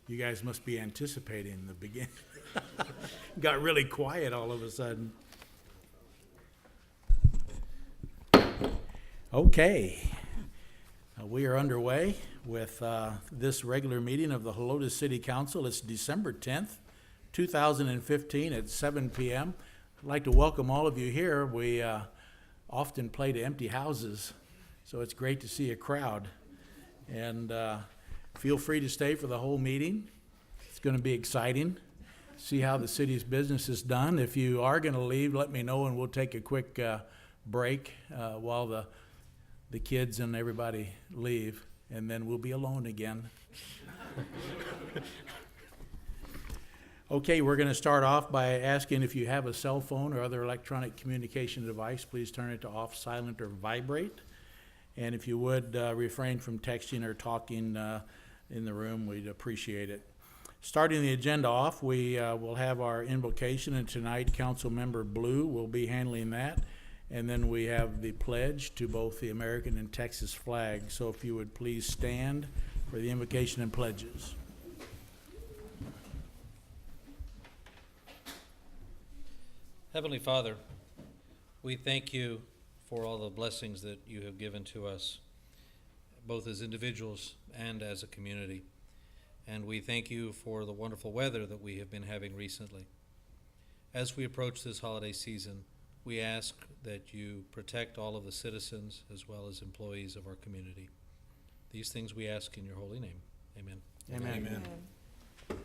You guys must be anticipating the beginning. Got really quiet all of a sudden. Okay. We are underway with this regular meeting of the Helotes City Council. It's December 10th, 2015 at 7 p.m. I'd like to welcome all of you here. We often play to empty houses, so it's great to see a crowd. And feel free to stay for the whole meeting. It's going to be exciting. See how the city's business is done. If you are going to leave, let me know and we'll take a quick break while the kids and everybody leave, and then we'll be alone again. Okay, we're going to start off by asking if you have a cell phone or other electronic communication device, please turn it to off, silent, or vibrate. And if you would refrain from texting or talking in the room, we'd appreciate it. Starting the agenda off, we will have our invocation, and tonight Council Member Blue will be handling that. And then we have the pledge to both the American and Texas flag. So if you would please stand for the invocation and pledges. Heavenly Father, we thank you for all the blessings that you have given to us, both as individuals and as a community. And we thank you for the wonderful weather that we have been having recently. As we approach this holiday season, we ask that you protect all of the citizens as well as employees of our community. These things we ask in your holy name. Amen. Amen. Amen.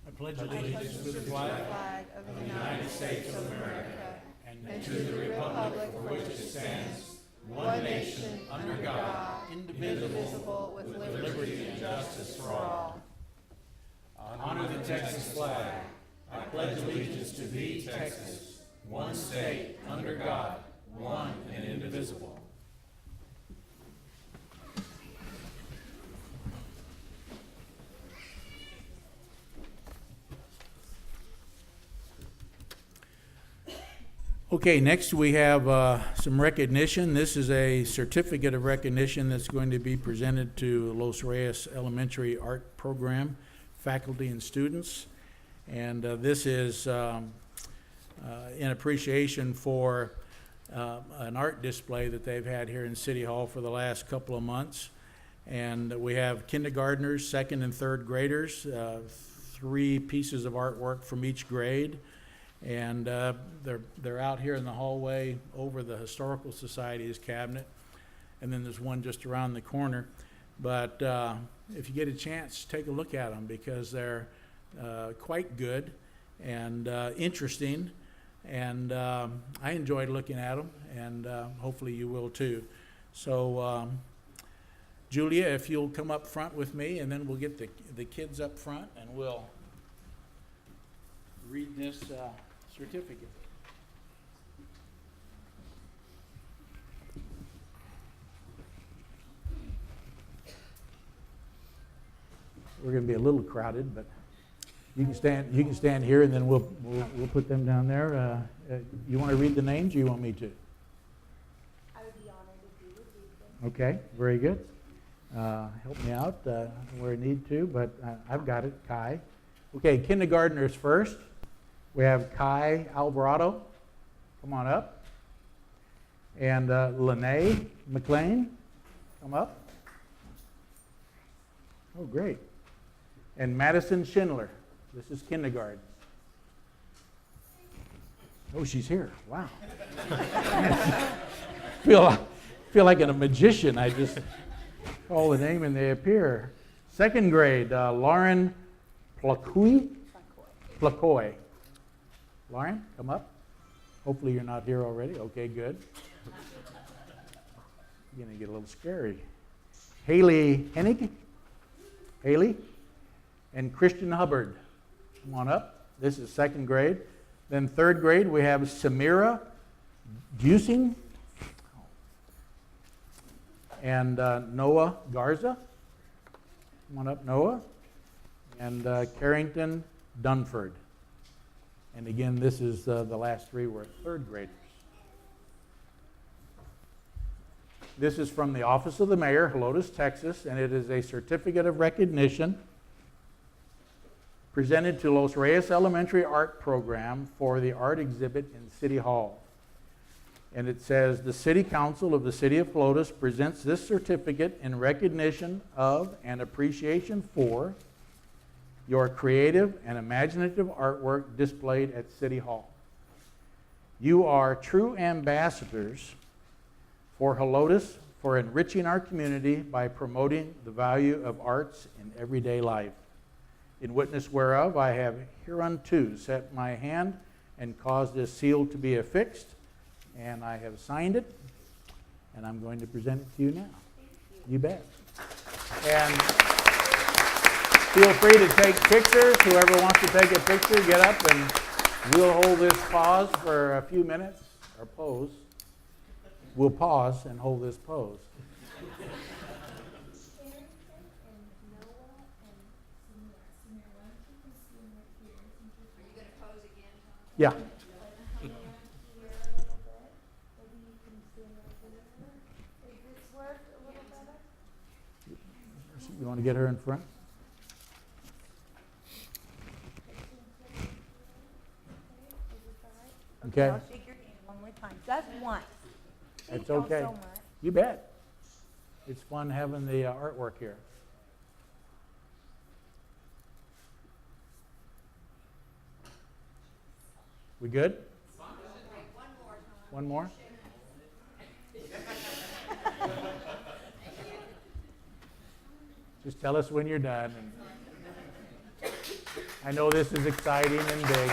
I pledge allegiance to the flag of the United States of America and to the republic for which it stands, one nation, under God, indivisible, with liberty and justice for all. Honor the Texas flag. I pledge allegiance to thee, Texas, one state, under God, one and indivisible. Okay, next we have some recognition. This is a certificate of recognition that's going to be presented to Los Reyes Elementary Art Program faculty and students. And this is in appreciation for an art display that they've had here in City Hall for the last couple of months. And we have kindergartners, second and third graders, 3 pieces of artwork from each grade. And they're out here in the hallway over the Historical Society's cabinet. And then there's one just around the corner. But if you get a chance, take a look at them because they're quite good and interesting. And I enjoyed looking at them, and hopefully you will too. So Julia, if you'll come up front with me, and then we'll get the kids up front, and we'll read this certificate. We're going to be a little crowded, but you can stand. You can stand here, and then we'll put them down there. You want to read the names, or you want me to? I would be honored if you would read them. Okay, very good. Help me out where I need to, but I've got it. Kai. Okay, kindergartners first. We have Kai Alvarado. Come on up. And Lene McLean. Come up. Oh, great. And Madison Schindler. This is kindergarten. Oh, she's here. Wow. feel like a magician. I just call the name and they appear. Second grade, Lauren Placoy. Lauren, come up. Hopefully you're not here already. Okay, good. You're going to get a little scary. Haley Hennig. Haley. And Christian Hubbard. Come on up. This is second grade. Then third grade, we have Samira Busing and Noah Garza. Come on up, Noah. And Carrington Dunford. And again, this is the last 3 were third graders. This is from the Office of the Mayor, Helotes, Texas, and it is a certificate of recognition presented to Los Reyes Elementary Art Program for the art exhibit in City Hall. And it says, the City Council of the City of Helotes presents this certificate in recognition of and appreciation for your creative and imaginative artwork displayed at City Hall. You are true ambassadors for Helotes for enriching our community by promoting the value of arts in everyday life. In witness whereof, I have hereunto set my hand and caused this seal to be affixed, and I have signed it, and I'm going to present it to you now. You bet. And feel free to take pictures. Whoever wants to take a picture, get up, and we'll hold this pause for a few minutes, or pose. We'll pause and hold this pose. Yeah. You want to get her in front? Okay. I'll shake your hand one more time. Just once. That's Thank y'all okay. so much. You bet. It's fun having the artwork here. We good? One more? Just tell us when you're done. And I know this is exciting and big.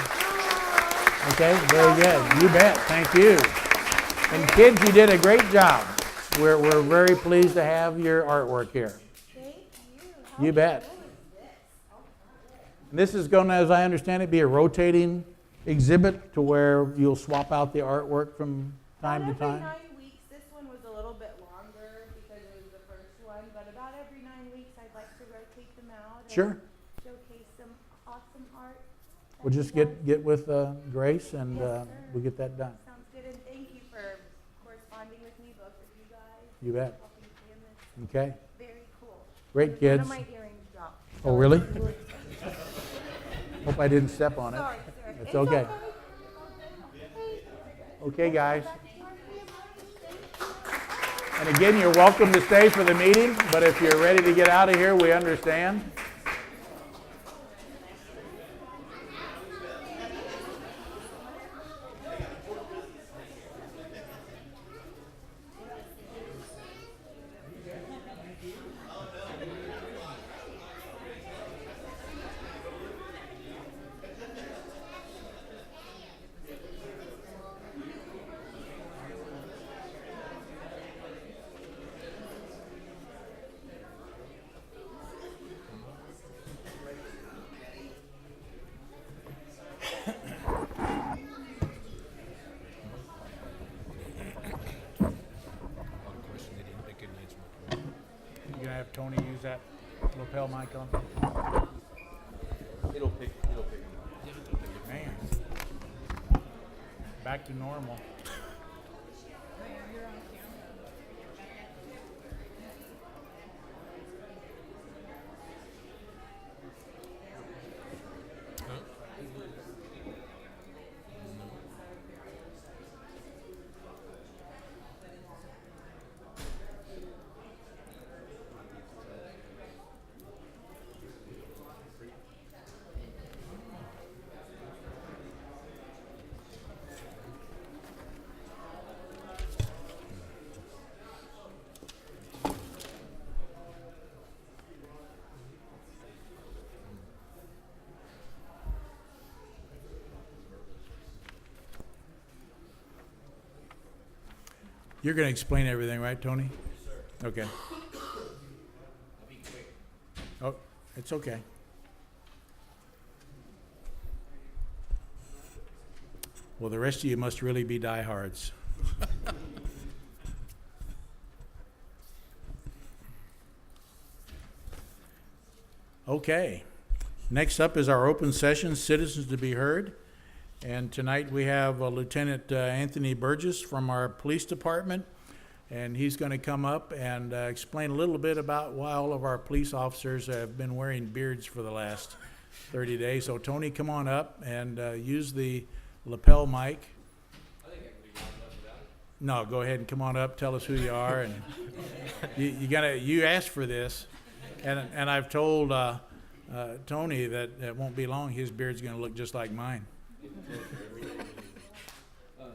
Okay, very good. You bet. Thank you. And kids, you did a great job. We're very pleased to have your artwork here. Thank you. You bet. This is going to, as I understand it, be a rotating exhibit to where you'll swap out the artwork from time to time? About every 9 weeks. This one was a little bit longer because it was the first one, but about every 9 weeks I'd like to rotate them out Sure. and showcase some awesome art. that We'll just you guys- get with Grace and Yes, sir. we'll get that done. Sounds good, and thank you for corresponding with me, both of you guys. You bet. Helping plan this. Okay? Very cool. Great, One kids. of my earrings dropped. Oh, really? Hope I didn't step on it. Sorry, sir. It's okay. Okay, guys. And again, you're welcome to stay for the meeting, but if you're ready to get out of here, we understand. You gonna have Tony use that lapel mic on? It'll pick him up. Man. Back to normal. You're going to explain everything, right, Tony? Yes, sir. Okay. I'll be quick. Oh, it's okay. Well, the rest of you must really be diehards. Okay. Next up is our open session, citizens to be heard. And tonight we have Lieutenant Anthony Burgess from our police department, and he's going to come up and explain a little bit about why all of our police officers have been wearing beards for the last 30 days. So Tony, come on up and use the lapel mic. I think I can be loud enough without it. No, go ahead and come on up. Tell us who you are, and you asked for this, and I've told Tony that it won't be long. His beard's going to look just like mine.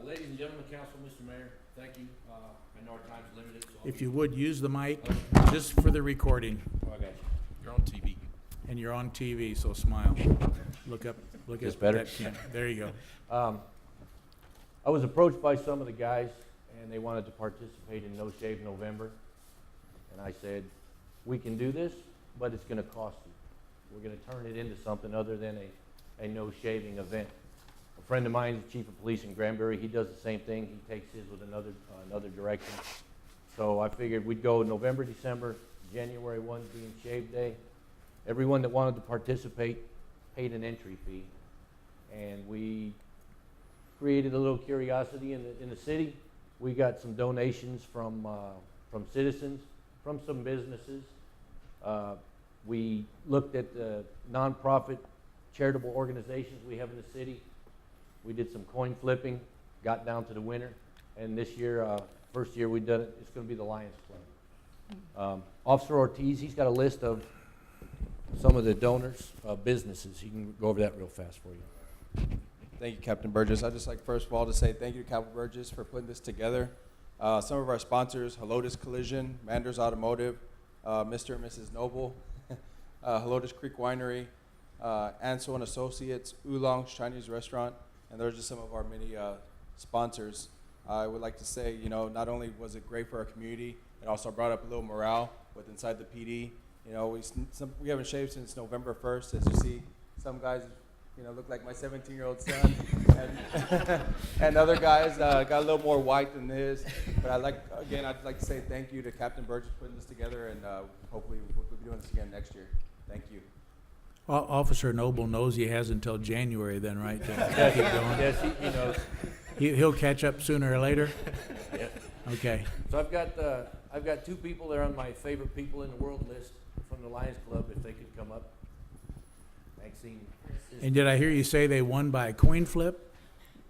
Ladies and gentlemen, council, Mr. Mayor, thank you. I know our time's limited, so If you would use the mic, just for the recording, I got you. You're on TV. and you're on TV, so smile. Look up. Look This at better? that cam- There you go. I was approached by some of the guys, and they wanted to participate in No Shave November. And I said, we can do this, but it's gonna cost you. We're gonna turn it into something other than a no shaving event. A friend of mine is the chief of police in Granbury. He does the same thing. He takes his with another direction. So I figured we'd go November, December, January 1 being shave day. Everyone that wanted to participate paid an entry fee. And we created a little curiosity in the city. We got some donations from citizens, from some businesses. We looked at the nonprofit charitable organizations we have in the city. We did some coin flipping, got down to the winner, and this year, first year we did it, it's going to be the Lions Club. Officer Ortiz, he's got a list of some of the donors, businesses. He can go over that real fast for you. Thank you, Captain Burgess. I'd just like, first of all, to say thank you to Captain Burgess for putting this together. Some of our sponsors, Helotes Collision, Manders Automotive, Mr. and Mrs. Noble, Helotes Creek Winery, Ansel and Associates, Oolong's Chinese Restaurant, and those are just some of our many sponsors. I would like to say, you know, not only was it great for our community, it also brought up a little morale with inside the PD. You know, we haven't shaved since November 1st, as you see. Some guys, you know, look like my 17-year-old son, and other guys got a little more white than his. But I'd like to say thank you to Captain Burgess for putting this together, and hopefully we'll be doing this again next year. Thank you. Officer Noble knows he has until January then, right, to keep going? Yes, he knows. He'll catch up sooner or later? Yeah. Okay. So I've got two people that are on my favorite people in the world list from the Lions Club, if they could come up. Maxine. And did I hear you say they won by a coin flip?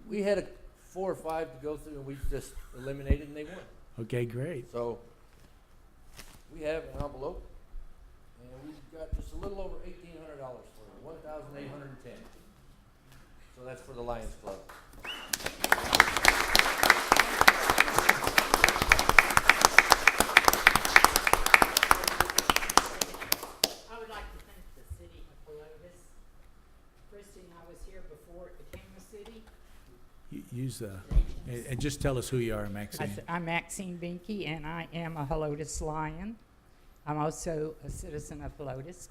We had 4 or 5 to go through, and we just eliminated, and they won. Okay, great. So we have an envelope, and we've got just a little over $1,800 for it, $1,810. So that's for the Lions Club. I would like to thank the city of Helotes. Christie and I was here before it became a city. Use the, and just tell us who you are, Maxine. I'm Maxine Binky, and I am a Helotes Lion. I'm also a citizen of Helotes.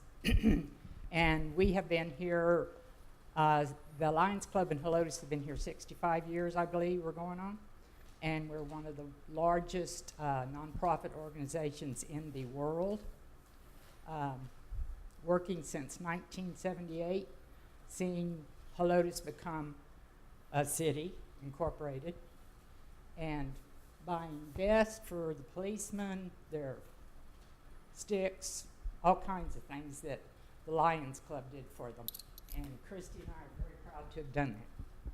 And we have been here, the Lions Club in Helotes have been here 65 years, I believe, we're going on. And we're one of the largest nonprofit organizations in the world. Working since 1978, seeing Helotes become a city, incorporated, and buying vests for the policemen, their sticks, all kinds of things that the Lions Club did for them. And Christy and I are very proud to have done that.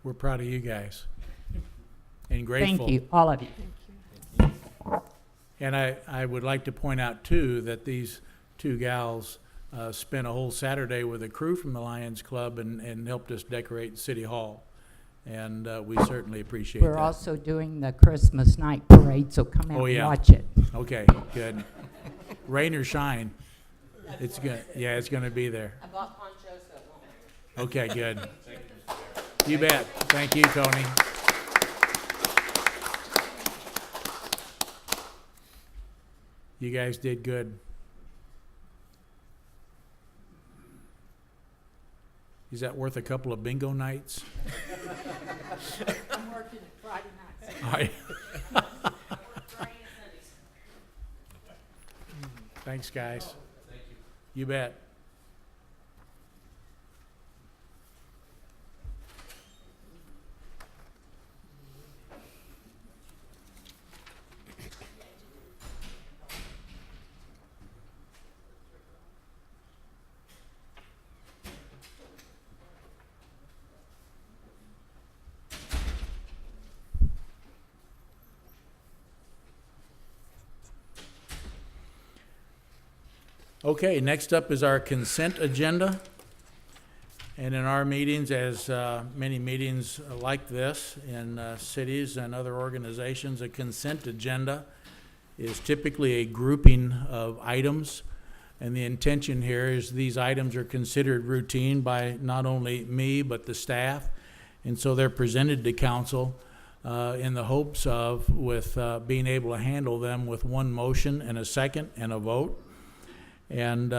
We're proud of you guys. And grateful. Thank you, all of you. And I would like to point out, too, that these two gals spent a whole Saturday with a crew from the Lions Club and helped us decorate City Hall. And we certainly appreciate We're that. also doing the Christmas night parade, so come out Oh, and yeah. watch it. Okay, good. Rain or shine, it's gonna be there. I bought ponchos, so it won't matter. Okay, good. You bet. Thank you, Tony. You guys did good. Is that worth a couple of bingo nights? I'm working Friday nights. All right. Thanks, guys. Thank you. You bet. Okay, next up is our consent agenda. And in our meetings, as many meetings like this in cities and other organizations, a consent agenda is typically a grouping of items. And the intention here is these items are considered routine by not only me, but the staff. And so they're presented to council in the hopes of, with being able to handle them with one motion and a second and a vote. And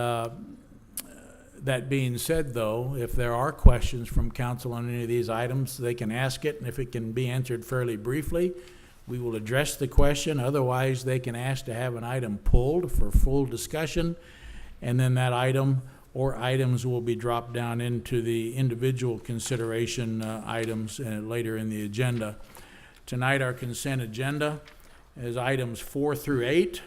that being said, though, if there are questions from council on any of these items, they can ask it, and if it can be answered fairly briefly, we will address the question. Otherwise, they can ask to have an item pulled for full discussion, and then that item or items will be dropped down into the individual consideration items later in the agenda. Tonight, our consent agenda is items 4 through 8.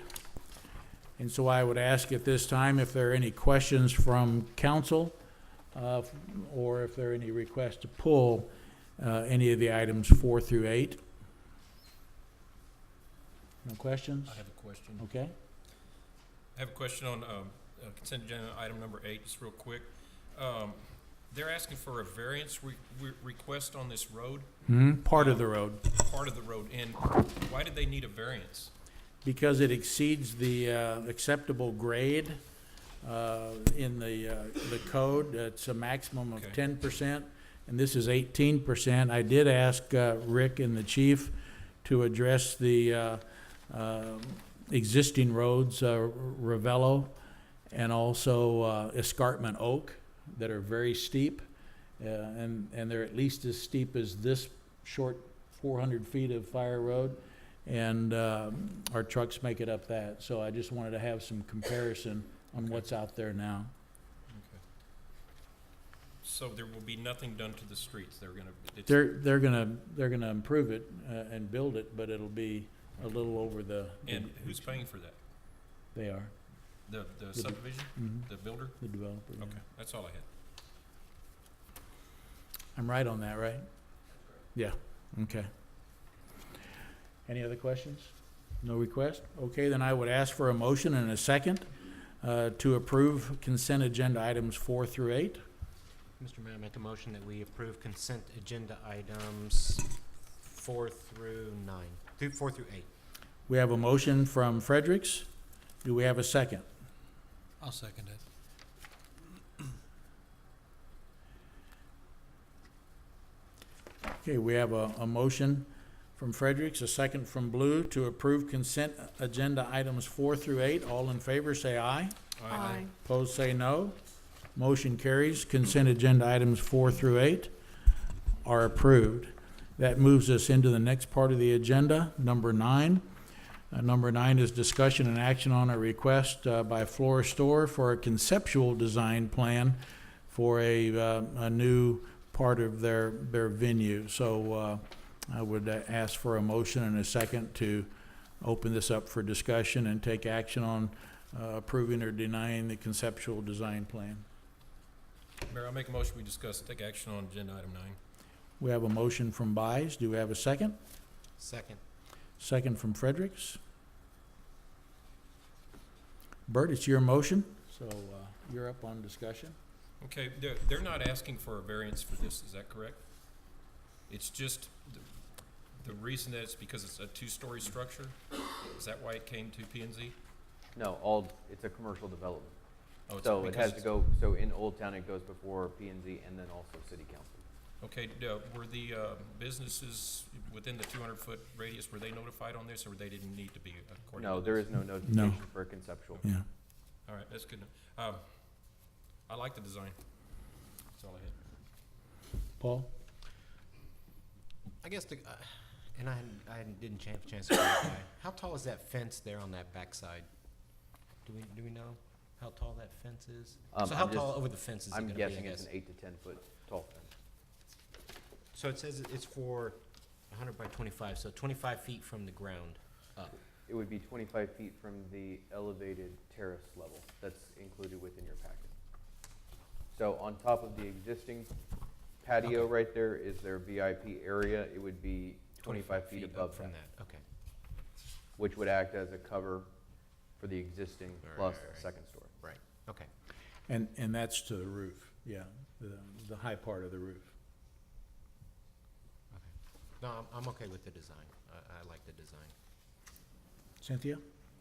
And so I would ask at this time if there are any questions from council, or if there are any requests to pull any of the items 4 through 8. No questions? I have a question. Okay. I have a question on consent agenda item number 8, just real quick. They're asking for a variance request on this road, Part of the road, part of the road, and why did they need a variance? because it exceeds the acceptable grade in the code. It's a maximum of Okay. 10%, and this is 18%. I did ask Rick and the chief to address the existing roads, Ravello and also Escarpment Oak, that are very steep, and they're at least as steep as this short 400 feet of Fire Road, and our trucks make it up that. So I just wanted to have some comparison on what's out there now. Okay. So there will be nothing done to the streets, they're gonna, it's, They're gonna improve it and build it, but it'll be a little over the. and who's paying for that? They are, The subdivision, mhm, the builder? the developer. yeah. Okay, that's all I had. I'm right on that, right? Yeah, okay. Any other questions? No request? Okay, then I would ask for a motion and a second to approve consent agenda items 4 through 8. Mr. Mayor, I make a motion that we approve consent agenda items 4 through 8. We have a motion from Fredericks. Do we have a second? I'll second it. Okay, we have a motion from Fredericks, a second from Blue to approve consent agenda items 4 through 8. All in favor, say aye. Aye. Opposed, say no. Motion carries. Consent agenda items 4 through 8 are approved. That moves us into the next part of the agenda, number 9. Number 9 is discussion and action on a request by Flora Store for a conceptual design plan for a new part of their venue. So I would ask for a motion and a second to open this up for discussion and take action on approving or denying the conceptual design plan. Mayor, I'll make a motion, we discuss, take action on agenda item 9. We have a motion from Buys. Do we have a second? Second. Second from Fredericks. Bert, it's your motion, so you're up on discussion. Okay, they're not asking for a variance for this, is that correct? It's just, the reason that it's because it's a 2-story structure? Is that why it came to P and Z? No, it's a commercial development. Oh, it's So it because has to go, so in Old Town, it goes before P and Z and then also City Council. Okay, were the businesses within the 200-foot radius, were they notified on this, or they didn't need to be according to No, this? there is no notification for a conceptual. Yeah. All right, that's good. I like the design. That's all I had. Paul? I guess and I didn't have a chance to go by. How tall is that fence there on that backside? Do we know how tall that fence is? So how I'm tall just- over the fence is it I'm gonna be, I guessing it's guess? an 8 to 10 foot tall fence. So it says it's for 100 by 25, so 25 feet from the ground up. It would be 25 feet from the elevated terrace level that's included within your packet. So on top of the existing patio Okay. right there is their VIP area. It would be 25 feet up above from that, that, okay. which would act as a cover for the existing Right, plus right, a right. second story. Right. Okay. And that's to the roof, yeah, the high part of the roof. No, I'm okay with the design. I like the design. Cynthia?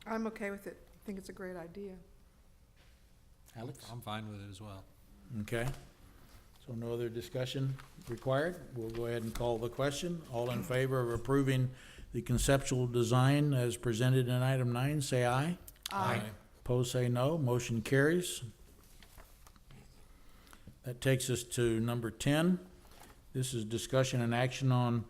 I'm okay with it. I think it's a great idea. Alex? I'm fine with it as well. Okay. So no other discussion required. We'll go ahead and call the question. All in favor of approving the conceptual design as presented in item 9, say aye. Opposed, say no. Motion carries. That takes us to number 10. This is discussion and action on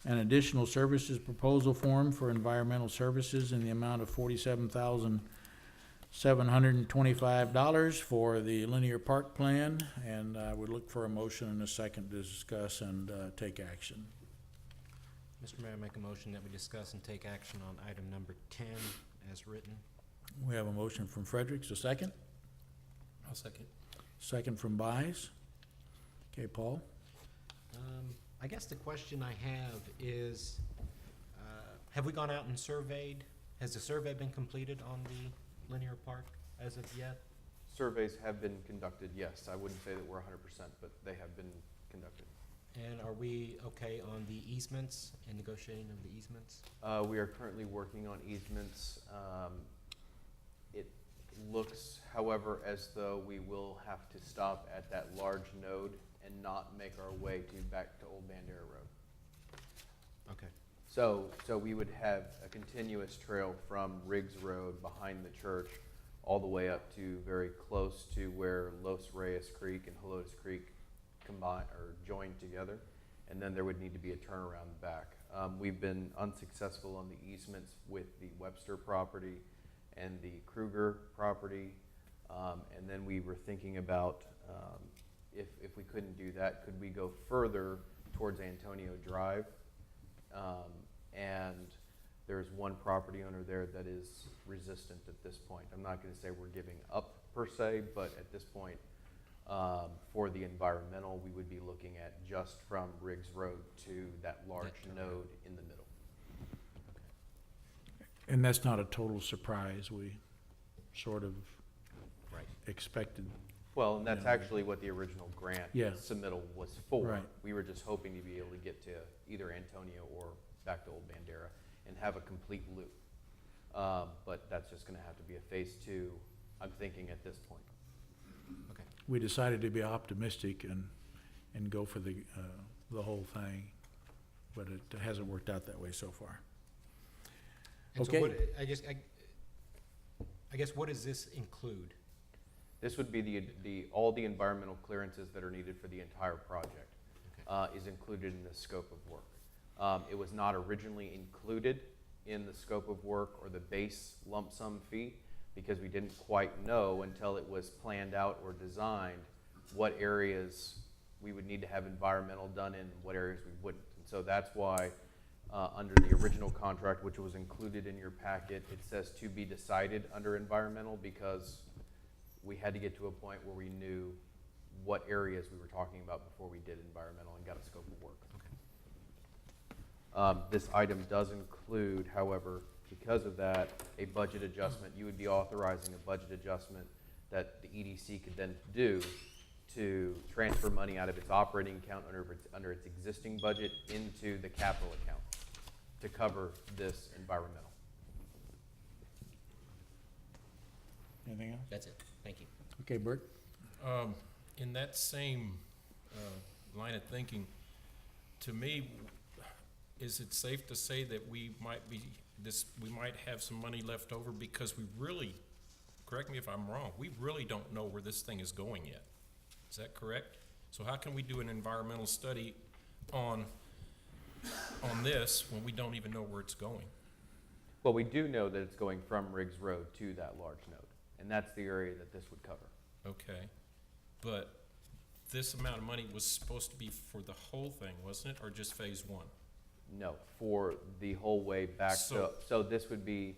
an additional services proposal form for environmental services in the amount of $47,725 for the linear park plan, and I would look for a motion and a second to discuss and take action. Mr. Mayor, I make a motion that we discuss and take action on item number 10 as written. We have a motion from Fredericks, a second. I'll second. Second from Buys. Okay, Paul? I guess the question I have is, have we gone out and surveyed? Has the survey been completed on the linear park as of yet? Surveys have been conducted, yes. I wouldn't say that we're 100%, but they have been conducted. And are we okay on the easements and negotiating of the easements? We are currently working on easements. It looks, however, as though we will have to stop at that large node and not make our way back to Old Bandera Road. Okay. So we would have a continuous trail from Riggs Road behind the church all the way up to very close to where Los Reyes Creek and Helotes Creek combine or join together, and then there would need to be a turnaround back. We've been unsuccessful on the easements with the Webster property and the Kruger property, and then we were thinking about if we couldn't do that, could we go further towards Antonio Drive? And there's one property owner there that is resistant at this point. I'm not going to say we're giving up per se, but at this point, for the environmental, we would be looking at just from Riggs Road to that large node in the middle. And that's not a total surprise. We sort of Right. expected. Well, and that's Yeah. actually what the original grant Yeah. submittal was for. Right. We were just hoping to be able to get to either Antonio or back to Old Bandera and have a complete loop. But that's just going to have to be a phase 2, I'm thinking, at this point. Okay. We decided to be optimistic and go for the whole thing, but it hasn't worked out that way so far. And Okay. so what, I guess what does this include? This would be all the environmental clearances that are needed for the entire project is included in the scope of work. It was not originally included in the scope of work or the base lump sum fee because we didn't quite know until it was planned out or designed what areas we would need to have environmental done in and what areas we wouldn't. And so that's why under the original contract, which was included in your packet, it says to be decided under environmental because we had to get to a point where we knew what areas we were talking about before we did environmental and got a scope of work. This item does include, however, because of that, a budget adjustment. You would be authorizing a budget adjustment that the EDC could then do to transfer money out of its operating account under its existing budget into the capital account to cover this environmental. Anything else? That's it. Thank you. Okay, Bert? In that same line of thinking, to me, is it safe to say that we might have some money left over because we really, correct me if I'm wrong, we really don't know where this thing is going yet. Is that correct? So how can we do an environmental study on this when we don't even know where it's going? Well, we do know that it's going from Riggs Road to that large node, and that's the area that this would cover. Okay, but this amount of money was supposed to be for the whole thing, wasn't it, or just phase 1? No, for the whole way back. So this would be,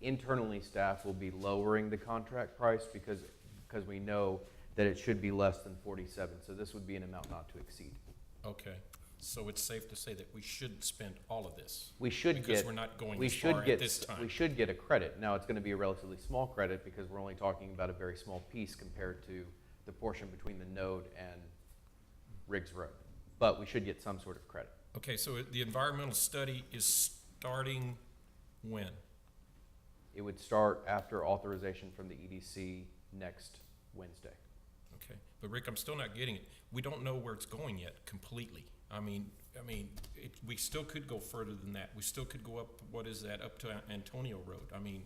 internally staff will be lowering the contract price because we know that it should be less than 47. So this would be an amount not to exceed. Okay, So it's safe to say that we should spend all of this. We should Because get, we're not going we as should far at get, this time. we should get a credit. Now, it's gonna be a relatively small credit because we're only talking about a very small piece compared to the portion between the node and Riggs Road. But we should get some sort of credit. Okay, so the environmental study is starting when? It would start after authorization from the EDC next Wednesday. Okay, but Rick, I'm still not getting it. We don't know where it's going yet completely. I mean, we still could go further than that. We still could go up, what is that, up to Antonio Road. I mean,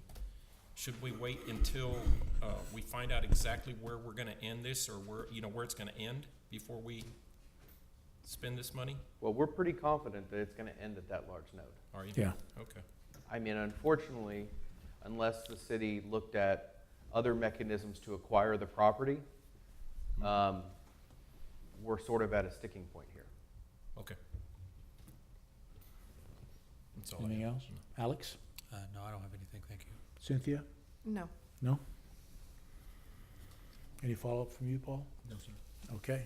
should we wait until, we find out exactly where we're gonna end this or where it's gonna end before we spend this money? Well, we're pretty confident that it's gonna end at that large node. Are you? Yeah. Okay. I mean, unfortunately, unless the city looked at other mechanisms to acquire the property, we're sort of at a sticking point here. Okay. That's all I Anything have. else? Alex? No, I don't have anything, thank you. Cynthia? No. No? Any follow-up from you, Paul? No, sir. Okay.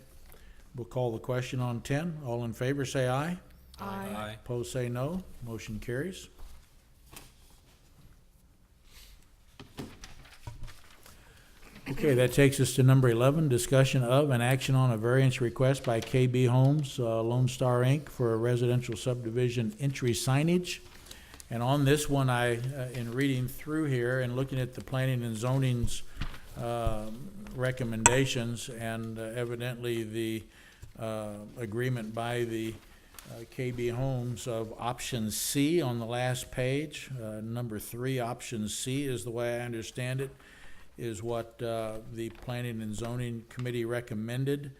We'll call the question on 10. All in favor, say aye. Aye. Opposed, say no. Motion carries. Okay, that takes us to number 11, discussion of and action on a variance request by KB Homes, Lone Star Inc. for a residential subdivision entry signage. And on this one, in reading through here and looking at the planning and zoning's recommendations, and evidently the agreement by the KB Homes of option C on the last page, number 3, option C is the way I understand it, is what the Planning and Zoning Committee recommended,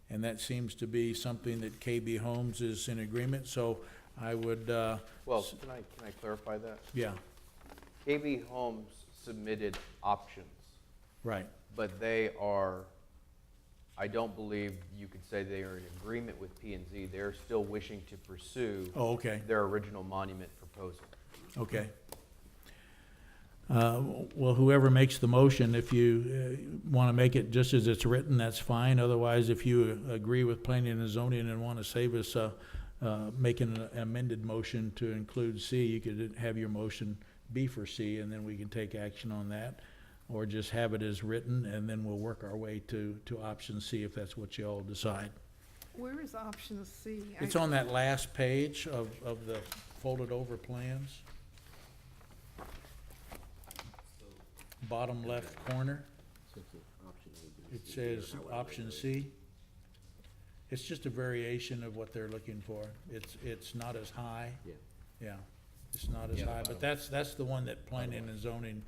and that seems to be something that KB Homes is in agreement, so I would, Well, can I clarify that? yeah, KB Homes submitted options, right, but they are, I don't believe you could say they are in agreement with P and Z. They're still wishing to pursue oh, okay, their original monument proposal. okay. Well, whoever makes the motion, if you want to make it just as it's written, that's fine. Otherwise, if you agree with planning and zoning and want to save us making an amended motion to include C, you could have your motion be for C, and then we can take action on that. Or just have it as written, and then we'll work our way to option C if that's what you all decide. Where is option C? It's on that last page of the folded over plans. Bottom left corner. It says option C. It's just a variation of what they're looking for. It's not as high. Yeah, it's not as Yeah, the high, but bottom. that's the one that planning and zoning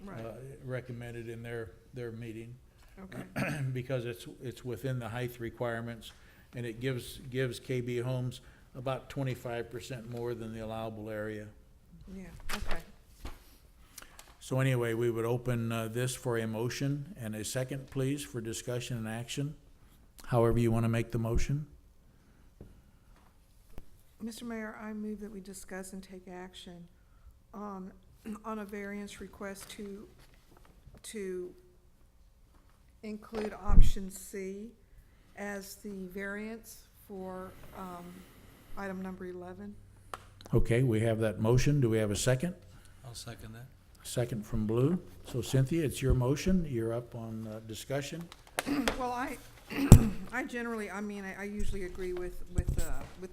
Right, recommended in their meeting. okay. Because it's within the height requirements, and it gives KB Homes about 25% more than the allowable area. Yeah, okay. So anyway, we would open this for a motion and a second, please, for discussion and action, however you want to make the motion. Mr. Mayor, I move that we discuss and take action on a variance request to include option C as the variance for item number 11. Okay, we have that motion. Do we have a second? I'll second that. Second from Blue. So Cynthia, it's your motion. You're up on discussion. Well, I generally, I usually agree with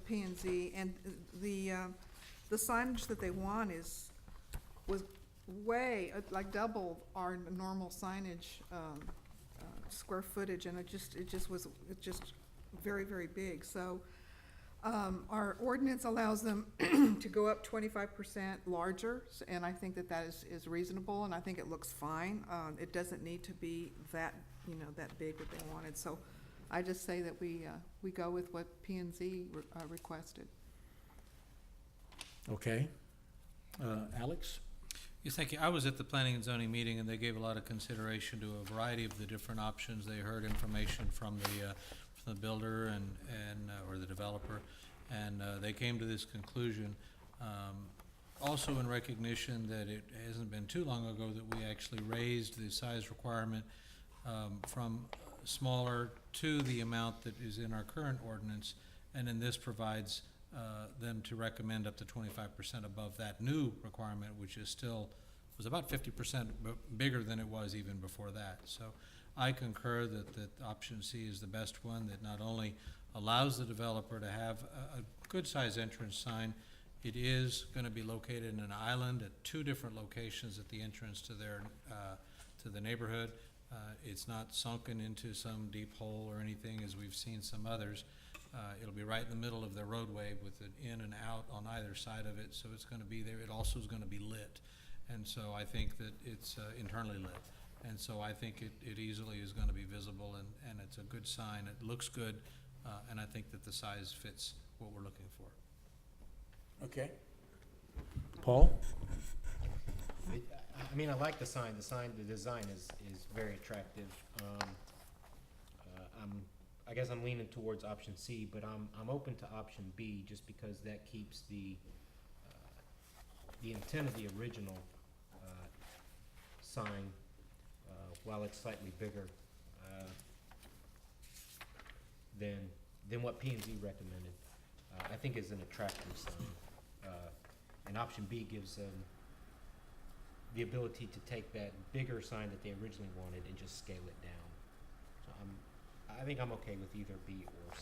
P and Z, and the signage that they want was way, like double our normal signage, square footage, and it just was very, very big, so, our ordinance allows them to go up 25% larger, and I think that is reasonable, and I think it looks fine. It doesn't need to be that big that they wanted, so I just say that we go with what P and Z requested. Okay. Alex? Yes, thank you. I was at the planning and zoning meeting, and they gave a lot of consideration to a variety of the different options. They heard information from the builder and or the developer, and they came to this conclusion. Also in recognition that it hasn't been too long ago that we actually raised the size requirement from smaller to the amount that is in our current ordinance, And then this provides them to recommend up to 25% above that new requirement, which is still, was about 50% bigger than it was even before that. So I concur that option C is the best one, that not only allows the developer to have a good-sized entrance sign, it is gonna be located in an island at 2 different locations at the entrance to their, to the neighborhood. It's not sunken into some deep hole or anything, as we've seen some others. It'll be right in the middle of their roadway with an in and out on either side of it, so it's gonna be there. It also is gonna be lit. And so I think that it's internally lit. And so I think it easily is gonna be visible, and it's a good sign. It looks good, and I think that the size fits what we're looking for. Okay. Paul? I mean, I like the sign. The design is very attractive. I guess I'm leaning towards option C, but I'm open to option B just because that keeps the intent of the original sign, while it's slightly bigger than what P&Z recommended. I think is an attractive sign. And option B gives them the ability to take that bigger sign that they originally wanted and just scale it down. So I think I'm okay with either B or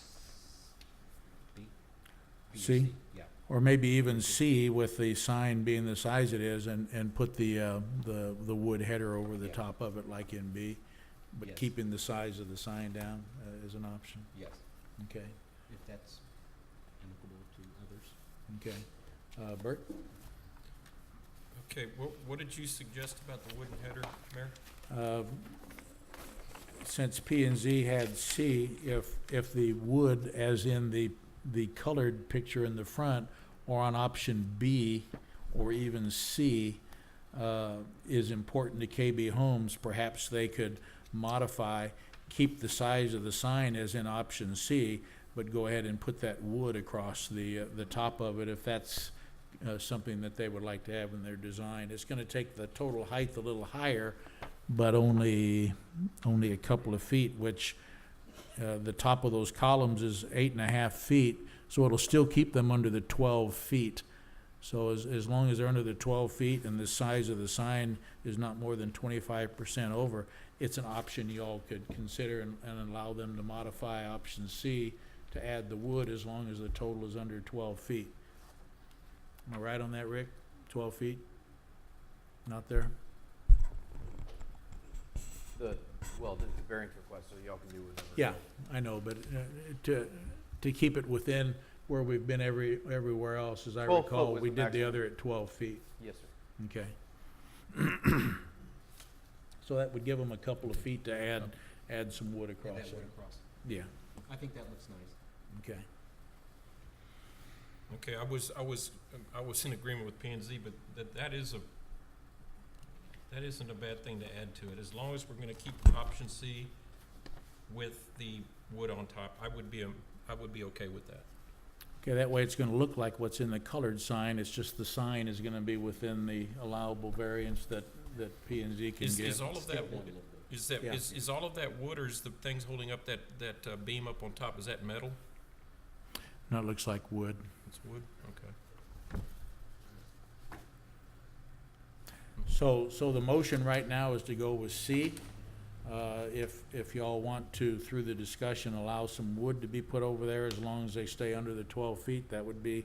B. B or C? Yeah. Or maybe even C with the sign being the size it is, and put the wood header over the Yeah. top of it like in B, but Yes. keeping the size of the sign down as an option. Yes, Okay, if that's amicable to others. okay. Bert? Okay, what did you suggest about the wooden header, Mayor? Since P and Z had C, if the wood, as in the colored picture in the front, or on option B, or even C, is important to KB Homes, perhaps they could modify, keep the size of the sign as in option C, but go ahead and put that wood across the top of it, if that's something that they would like to have in their design. It's gonna take the total height a little higher, but only a couple of feet, which the top of those columns is 8.5 feet, so it'll still keep them under the 12 feet. So as long as they're under the 12 feet and the size of the sign is not more than 25% over, it's an option y'all could consider and allow them to modify option C to add the wood as long as the total is under 12 feet. Am I right on that, Rick? 12 feet? Not there? Well, the variance request, so y'all can do whatever. Yeah, I know, but to keep it within where we've been everywhere else, as I 12 foot recall, was we the did the maximum. other at 12 feet. Yes, sir. Okay. So that would give them a couple of feet to add some wood Add across that there. wood across. Yeah, I think that looks nice. okay. Okay, I was in agreement with P and Z, but that isn't a bad thing to add to it. As long as we're gonna keep option C with the wood on top, I would be okay with that. Okay, that way it's gonna look like what's in the colored sign, it's just the sign is gonna be within the allowable variance that P and Z can Is give. all of that Step down a wood, little bit. Yeah. is all of that wood, or is the things holding up that beam up on top, is that metal? No, it looks like wood. It's wood, okay. So the motion right now is to go with C. If y'all want to, through the discussion, allow some wood to be put over there as long as they stay under the 12 feet, that would be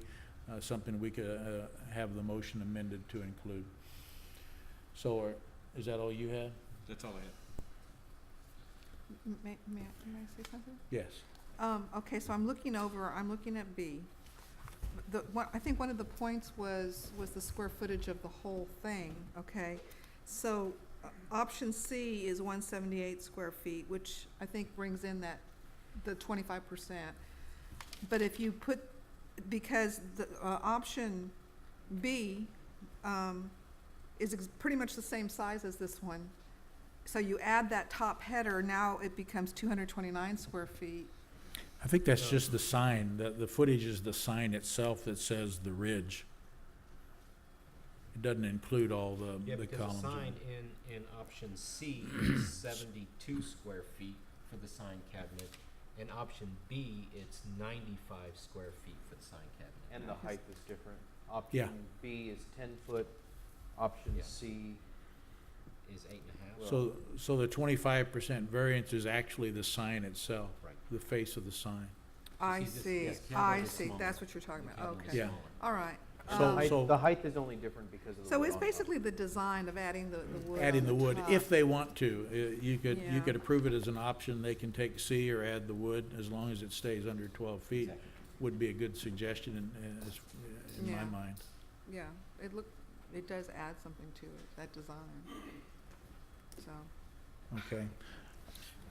something we could have the motion amended to include. So, is that all you had? That's all I have. May I say something? Yes. Okay, so I'm looking at B. I think one of the points was the square footage of the whole thing, okay? So, option C is 178 square feet, which I think brings in the 25%. But if you put, because the, option B, is pretty much the same size as this one. So you add that top header, now it becomes 229 square feet. I think that's just the sign, the footage is the sign itself that says the ridge. It doesn't include all Yeah, the because columns. the sign in option C is 72 square feet for the sign cabinet, In option B, it's 95 square feet for the sign cabinet. And the height is different. Yeah. Option B is 10 foot, option Yeah. C, Is 8.5? So the 25% variance is actually the sign itself, Right. the face of the sign. I this- see, yes, I cabinet is see, smaller. that's what you're talking The about, cabinet is okay. Yeah. smaller. All right. So- the height is only different because of the So wood it's on top. basically the design of adding the wood Adding on the wood, top. if they want to. You Yeah. could approve it as an option. They can take C or add the wood, as long as it stays under 12 feet. Exactly. Would be a good suggestion in my Yeah. mind. Yeah, it does add something to it, that design. So, Okay.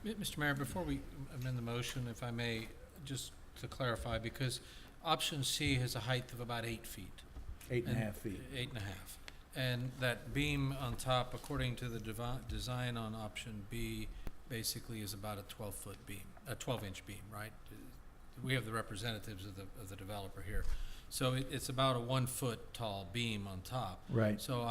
Mr. Mayor, before we amend the motion, if I may, just to clarify, because option C has a height of about 8 feet. 8.5 feet. 8.5. And that beam on top, according to the design on option B, basically is about a 12-foot beam, a 12-inch beam, right? We have the representatives of the developer here. So it's about a 1-foot tall beam on top. Right. So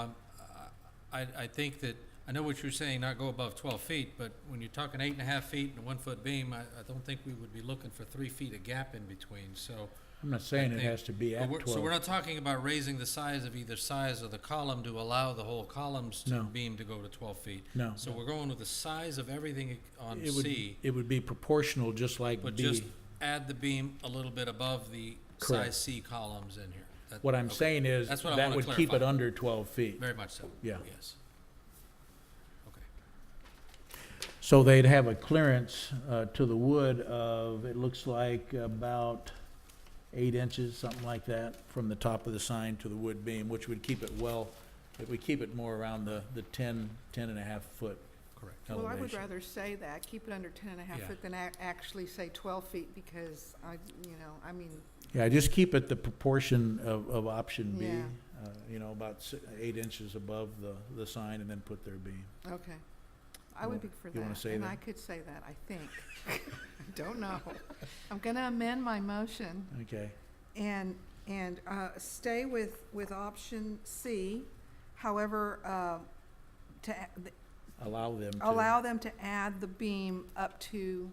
I think that, I know what you're saying, not go above 12 feet, but when you're talking 8.5 feet and a 1-foot beam, I don't think we would be looking for 3 feet of gap in between, so. I'm not saying it think- has to be But at we're- 12. So we're not talking about raising the size of either size of the column to allow the whole column's No. beam to go to 12 feet. No. So we're going with the size of everything on It would- C, It would be proportional, just like but B. just add the beam a little bit above the Correct. size C columns in here. That- What I'm okay. saying is, That's what I that wanna would keep it clarify. under 12 feet. Very much so. Yeah. Yes. Okay. So they'd have a clearance to the wood of, it looks like about 8 inches, something like that, from the top of the sign to the wood beam, which would keep it it would keep it more around the 10 and a half foot Correct. well, I would elevation. rather say that, keep it under 10.5 Yeah. foot than actually say 12 feet, because I mean, Yeah, just keep it the proportion of option B, Yeah. about 8 inches above the sign, and then put their beam. okay. I would be for You wanna that, say and that? I could say that, I think. I don't know. I'm gonna amend my motion Okay, and stay with option C. However, allow them to. allow them to add the beam up to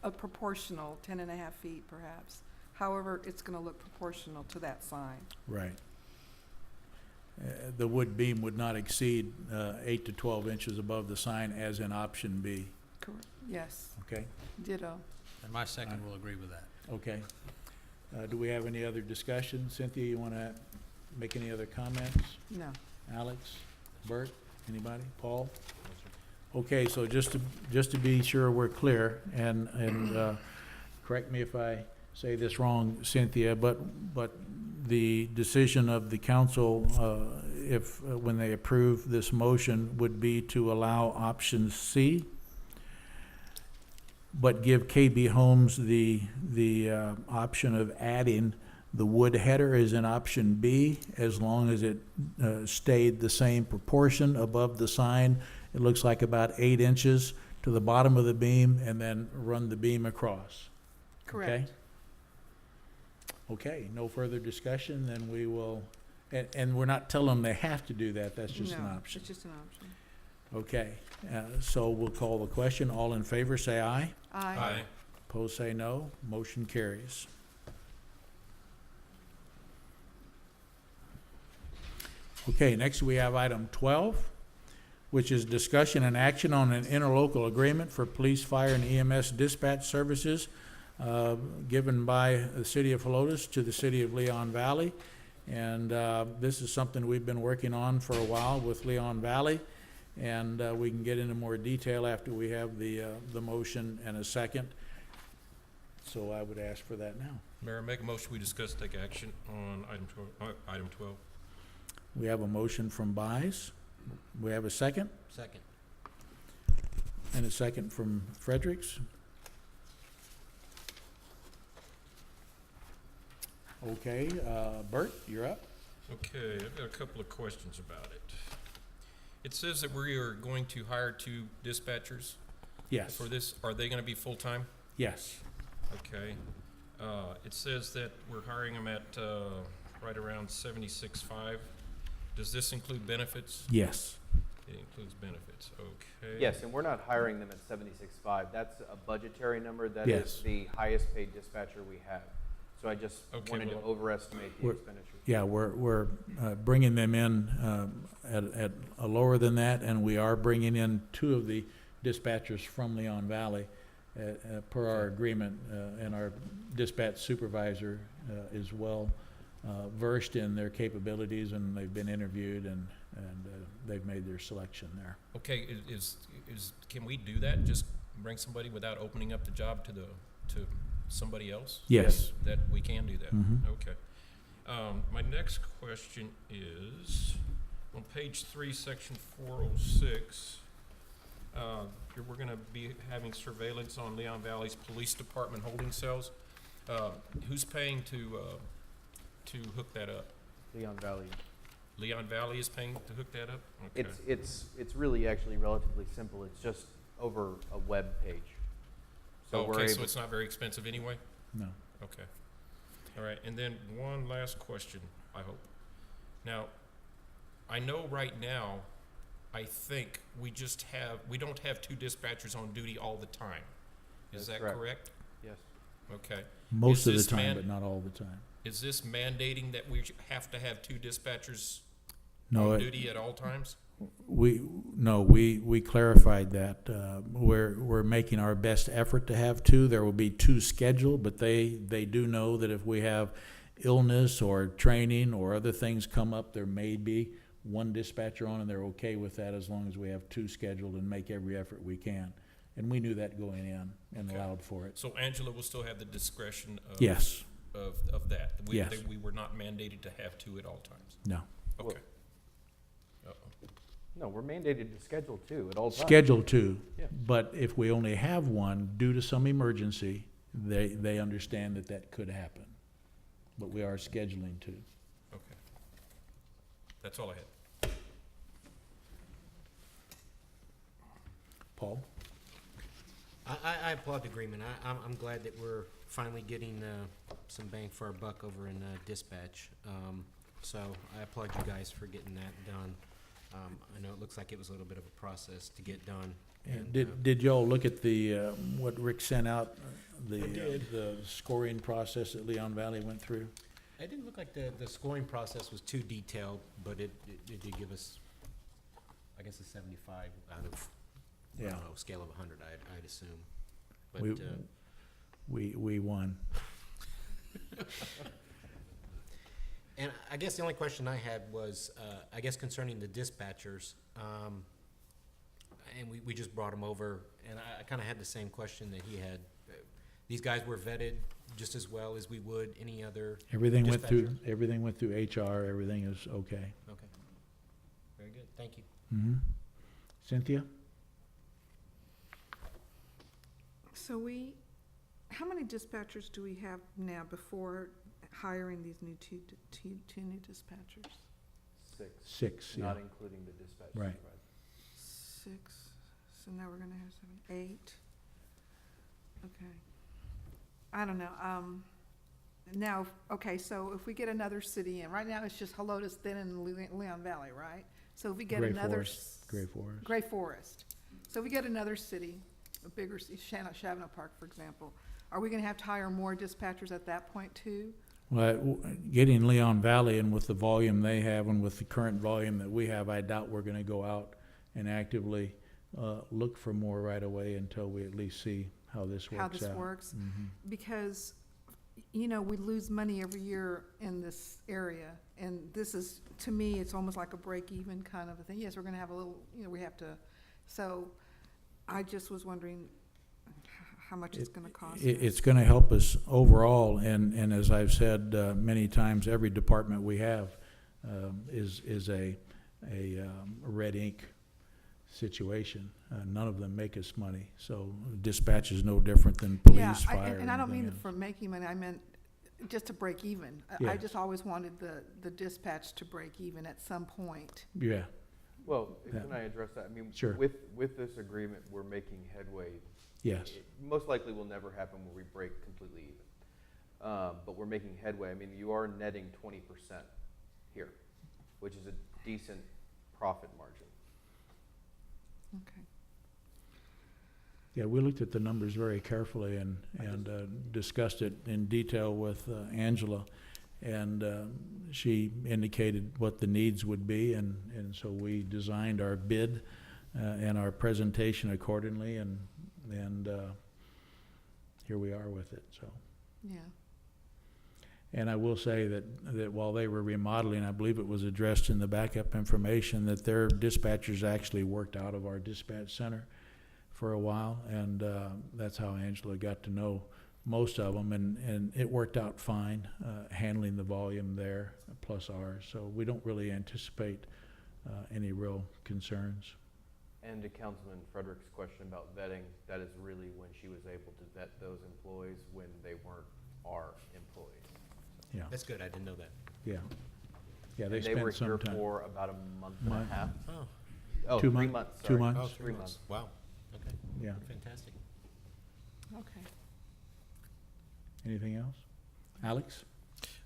a proportional 10.5 feet perhaps. However, it's gonna look proportional to that sign. Right. The wood beam would not exceed 8 to 12 inches above the sign, as in option B, Correct. Yes, okay? ditto. And my second will agree with that. Okay. Do we have any other discussion? Cynthia, you want to make any other comments? No. Alex, Bert, anybody? Paul? Okay, so just to be sure we're clear, and correct me if I say this wrong, Cynthia, but the decision of the council, if, when they approve this motion, would be to allow option C, but give KB Homes the option of adding the wood header is in option B, as long as it stayed the same proportion above the sign. It looks like about 8 inches to the bottom of the beam, and then run the beam across. Correct. Okay, no further discussion, then we will, and we're not telling them they have to do that, that's just an No, option. it's just an option. Okay, so we'll call the question. All in favor, say aye. Aye. Opposed, say no. Motion carries. Okay, next we have item 12, which is discussion and action on an interlocal agreement for police, fire, and EMS dispatch services given by the city of Helotes to the city of Leon Valley. And this is something we've been working on for a while with Leon Valley. And we can get into more detail after we have the motion and a second. So I would ask for that now. Mayor, make a motion, we discuss, take action on item 12. We have a motion from Buys. We have a second, Second. and a second from Fredericks. Okay, Bert, you're up. Okay, I've got a couple of questions about it. It says that we are going to hire 2 dispatchers Yes, for this. Are they gonna be full-time? yes, Okay. It says that we're hiring them at, right around 76.5. Does this include benefits? yes. It includes benefits, okay. Yes, and we're not hiring them at 76.5. That's a budgetary number. That Yes. is the highest paid dispatcher we have. So I just Okay, wanted to well- overestimate the We're- expenditure. Yeah, we're bringing them in at a lower than that, and we are bringing in two of the dispatchers from Leon Valley per our agreement, and our dispatch supervisor is well versed in their capabilities, and they've been interviewed, and they've made their selection there. Okay, can we do that? Just bring somebody without opening up the job to somebody else? Yes. That we can do that? Mhm. Okay. My next question is, on page 3, section 406, here we're gonna be having surveillance on Leon Valley's Police Department holding cells. Who's paying to hook that up? Leon Valley. Leon Valley is paying to hook that up? Okay. It's really actually relatively simple. It's just over a web page. So we're Okay, so able, it's not very expensive anyway? No. Okay. All right, and then one last question, I hope. Now, I know right now, I think we don't have 2 dispatchers on duty all the time. Is That's that correct. correct? yes. Okay. Most Is of the this time, but not all the time. Is this mandating that we have to have 2 dispatchers No, on it- duty at all times? we clarified that. We're making our best effort to have two. There will be two scheduled, but they do know that if we have illness or training or other things come up, there may be one dispatcher on, and they're okay with that as long as we have two scheduled and make every effort we can. And we knew that going in and Okay. allowed for it. So Angela will still have the discretion of? Yes, Of that? Yes. We were not mandated to have 2 at all times? no. Okay. Uh-oh. No, we're mandated to schedule 2 at all times. Scheduled two, Yeah. but if we only have one due to some emergency, they understand that that could happen. But we are scheduling two. Okay. That's all I had. Paul? I applaud the agreement. I'm glad that we're finally getting some bang for our buck over in dispatch. So I applaud you guys for getting that done. I know it looks like it was a little bit of a process to get done. And, Did y'all look at the, what Rick sent out, the scoring process that Leon Valley went through? It didn't look like the scoring process was too detailed, but it did give us, I guess, a 75 out of, I don't know, scale of 100, I'd assume. But, We won. and I guess the only question I had was, I guess concerning the dispatchers, and we just brought them over, and I kind of had the same question that he had. These guys were vetted just as well as we would any other. Everything went through Dispatcher. HR, everything is okay. Okay. Very good. Thank you. Mm-hmm. Cynthia? So how many dispatchers do we have now before hiring these new two new dispatchers? 6. 6, yeah. Not including the dispatch Right. supervisor. 6, so now we're gonna have 7, 8. Okay. I don't know, now, okay, so if we get another city in, right now it's just Helotes, then in Leon Valley, right? So if we get Gray another. Forest, Gray Forest. Gray Forest. So if we get another city, a bigger, Chavano Park, for example, are we gonna have to hire more dispatchers at that point too? Well, getting Leon Valley and with the volume they have and with the current volume that we have, I doubt we're gonna go out and actively look for more right away until we at least see how this works out. How this works? Mhm. Because, we lose money every year in this area, and this is, to me, it's almost like a break-even kind of a thing. Yes, we're gonna have a little, we have to, so I just was wondering how much it's gonna cost. It's gonna help us overall, and as I've said many times, every department we have is a red ink situation. None of them make us money, so dispatch is no different than police, fire, And I don't mean anything else. for making money, I meant just to break even. I Yes. just always wanted the dispatch to break even at some point. Yeah, Well, Yeah. can I address that? I mean, Sure. with this agreement, we're making headway. yes. It most likely will never happen where we break completely even. But we're making headway. I mean, you are netting 20% here, which is a decent profit margin. Okay. Yeah, we looked at the numbers very carefully and discussed it in detail with Angela. And she indicated what the needs would be, and so we designed our bid and our presentation accordingly, and here we are with it, so. Yeah. And I will say that while they were remodeling, I believe it was addressed in the backup information, that their dispatchers actually worked out of our dispatch center for a while, and that's how Angela got to know most of them, and it worked out fine, handling the volume there, plus ours. So we don't really anticipate any real concerns. And to Councilman Frederick's question about vetting, that is really when she was able to vet those employees when they weren't our employees. Yeah, That's good, I didn't know that. yeah. Yeah, And they they were spent here some time. for about a month and a Month. half. Oh, Oh, 2 3 months? months, 2 sorry. months? oh, 3 months. Wow, okay, Yeah. fantastic. Okay. Anything else? Alex?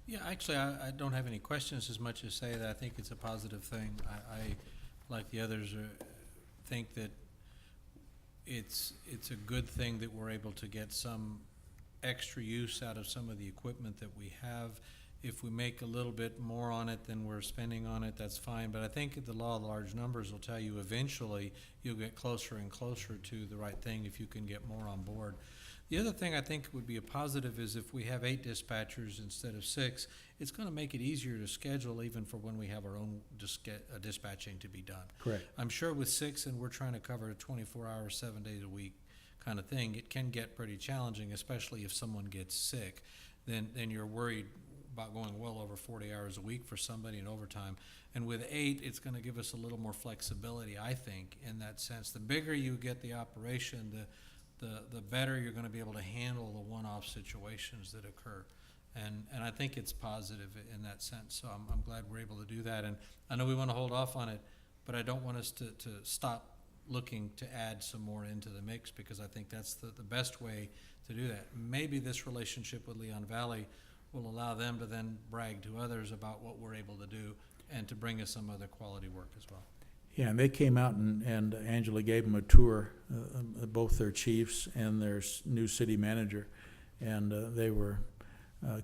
Yeah, actually, I don't have any questions as much as say that I think it's a positive thing. I like the others, think that it's a good thing that we're able to get some extra use out of some of the equipment that we have. If we make a little bit more on it than we're spending on it, that's fine. But I think the law of large numbers will tell you eventually you'll get closer and closer to the right thing if you can get more on board. The other thing I think would be a positive is if we have 8 dispatchers instead of 6, it's going to make it easier to schedule even for when we have our own dispatching to be done. Correct. I'm sure with 6 and we're trying to cover a 24 hours, 7 days a week kind of thing, it can get pretty challenging, especially if someone gets sick. Then you're worried about going well over 40 hours a week for somebody in overtime. And with 8, it's going to give us a little more flexibility, I think, in that sense. The bigger you get the operation, the better you're going to be able to handle the one-off situations that occur. And I think it's positive in that sense. So I'm glad we're able to do that. And I know we want to hold off on it, but I don't want us to stop looking to add some more into the mix, because I think that's the best way to do that. Maybe this relationship with Leon Valley will allow them to then brag to others about what we're able to do and to bring us some other quality work as well. Yeah, and they came out and Angela gave them a tour, both their chiefs and their new city manager, and they were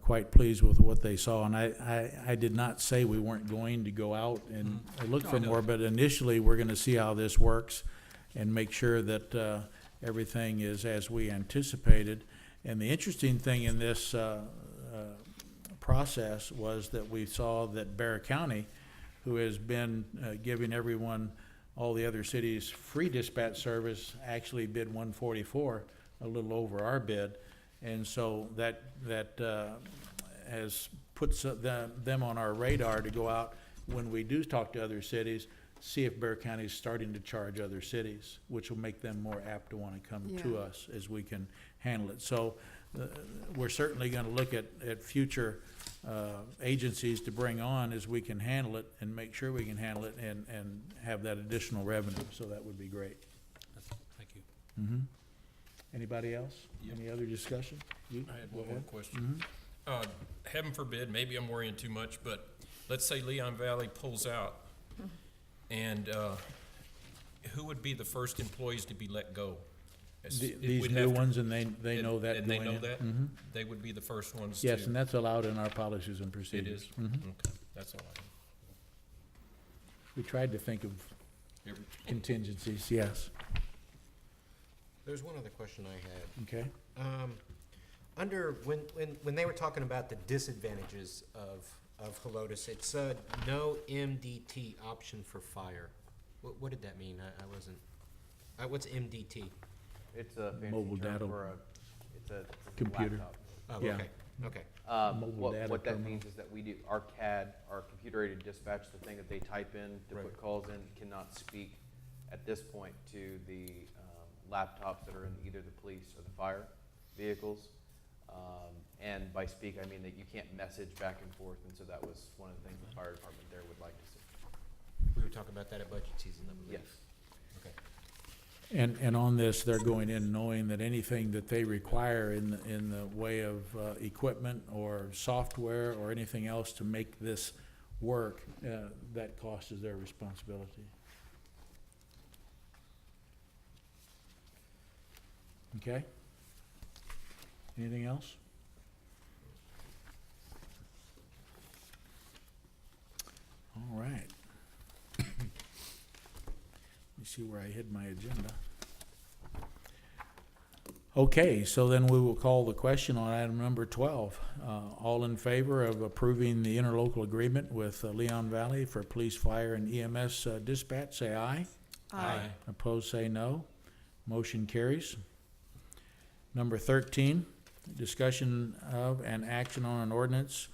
quite pleased with what they saw. And I did not say we weren't going to go out and look No, for I know. more, but initially we're going to see how this works and make sure that everything is as we anticipated. And the interesting thing in this process was that we saw that Bear County, who has been giving everyone, all the other cities, free dispatch service, actually bid 144, a little over our bid. And so that has put them on our radar to go out when we do talk to other cities, see if Bear County is starting to charge other cities, which will make them more apt to want to come to Yeah. us as we can handle it. So we're certainly going to look at future agencies to bring on as we can handle it and make sure we can handle it and have that additional revenue. So that would be great. Thank you. Mhm. Anybody else? Yep. Any other discussion? You? I had Go one more ahead. question. Heaven forbid, maybe I'm worrying too much, but let's say Leon Valley pulls out, and who would be the first employees to be let go? It These would new have to- ones, and they know that And they going know in. that? Mhm. They would be the first ones to? Yes, and that's allowed in our policies and It procedures. is? Mhm. Okay, that's all I We tried to think of have. contingencies, yes. There's one other question I had. Okay. Under, when they were talking about the disadvantages of Helotes, it said no MDT option for fire. What did that mean? I wasn't, what's MDT? It's a fancy Mobile term data. for it's a Computer. laptop. Oh, Yeah. okay. Mobile data What that terminal. means is that we do, our CAD, our computer-aided dispatch, the thing that they type in to Right. put calls in, cannot speak at this point to the laptops that are in either the police or the fire vehicles. And by speak, I mean that you can't message back and forth, and so that was one of the things the fire department there would like to see. We were talking about that at budget season, I believe. Yes. Okay. And on this, they're going in knowing that anything that they require in the way of equipment or software or anything else to make this work, that cost is their responsibility. Okay? Anything else? All right. Let me see where I hid my agenda. Okay, so then we will call the question on item number 12. All in favor of approving the interlocal agreement with Leon Valley for police, fire, and EMS dispatch, say aye. Opposed, say no. Motion carries. Number 13, discussion of and action on an ordinance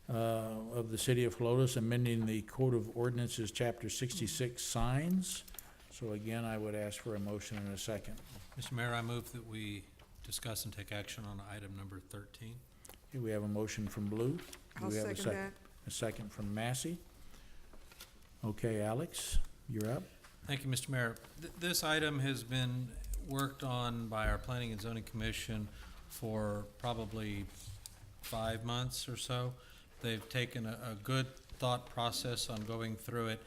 of the City of Helotes amending the Code of Ordinances, Chapter 66, signs. So again, I would ask for a motion and a second. Mr. Mayor, I move that we discuss and take action on item number 13. Okay, we have a motion from Blue. Do I'll we have a second that. A second from Massey. Okay, Alex, you're up. Thank you, Mr. Mayor. This item has been worked on by our Planning and Zoning Commission for probably 5 months or so. They've taken a good thought process on going through it.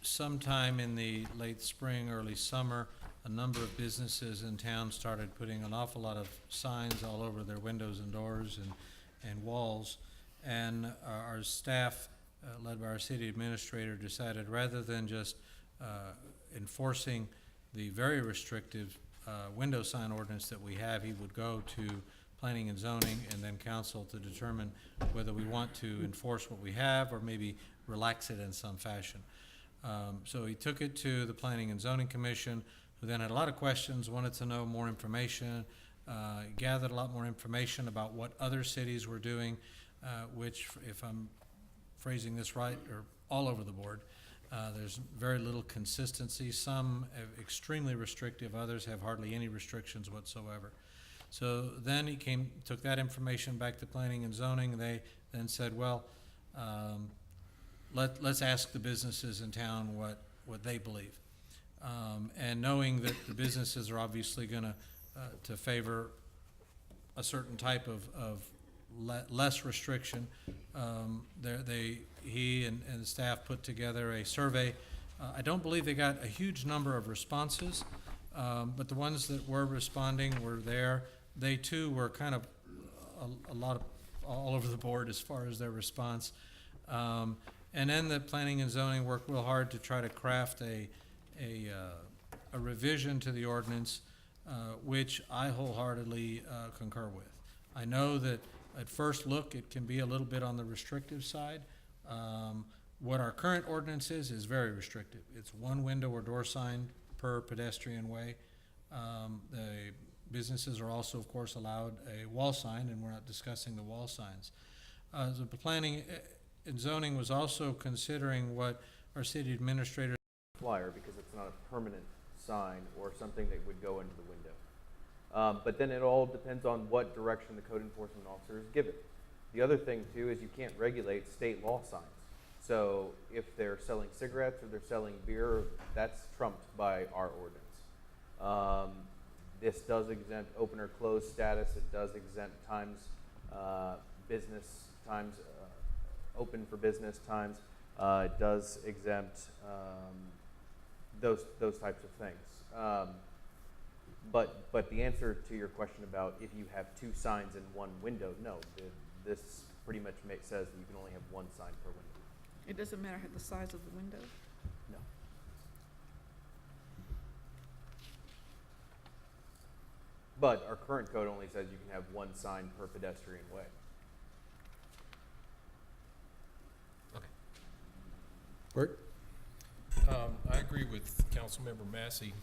Sometime in the late spring, early summer, a number of businesses in town started putting an awful lot of signs all over their windows and doors and walls. And our staff, led by our city administrator, decided rather than just enforcing the very restrictive window sign ordinance that we have, he would go to planning and zoning and then council to determine whether we want to enforce what we have or maybe relax it in some fashion. So he took it to the Planning and Zoning Commission, who then had a lot of questions, wanted to know more information, gathered a lot more information about what other cities were doing, which, if I'm phrasing this right, are all over the board. There's very little consistency. Some are extremely restrictive, others have hardly any restrictions whatsoever. So then he took that information back to Planning and Zoning. They then said, well, let's ask the businesses in town what they believe. And knowing that the businesses are obviously going to favor a certain type of less restriction, he and the staff put together a survey. I don't believe they got a huge number of responses, but the ones that were responding were there. They too were kind of a lot of all over the board as far as their response. And then the Planning and Zoning worked real hard to try to craft a revision to the ordinance, which I wholeheartedly concur with. I know that at first look it can be a little bit on the restrictive side. What our current ordinance is very restrictive. It's one window or door sign per pedestrian way. The businesses are also, of course, allowed a wall sign, and we're not discussing the wall signs. The Planning and Zoning was also considering what our city administrator flyer, because it's not a permanent sign or something that would go into the window. But then it all depends on what direction the code enforcement officer is given. The other thing too is you can't regulate state law signs. So if they're selling cigarettes or they're selling beer, that's trumped by our ordinance. This does exempt open or closed status. It does exempt times, business times, open for business times. It does exempt those types of things. But the answer to your question about if you have two signs in one window, no. This pretty much says that you can only have one sign per window. It doesn't matter the size of the window? No. But our current code only says you can have one sign per pedestrian way. Bert? I agree with Councilmember Massey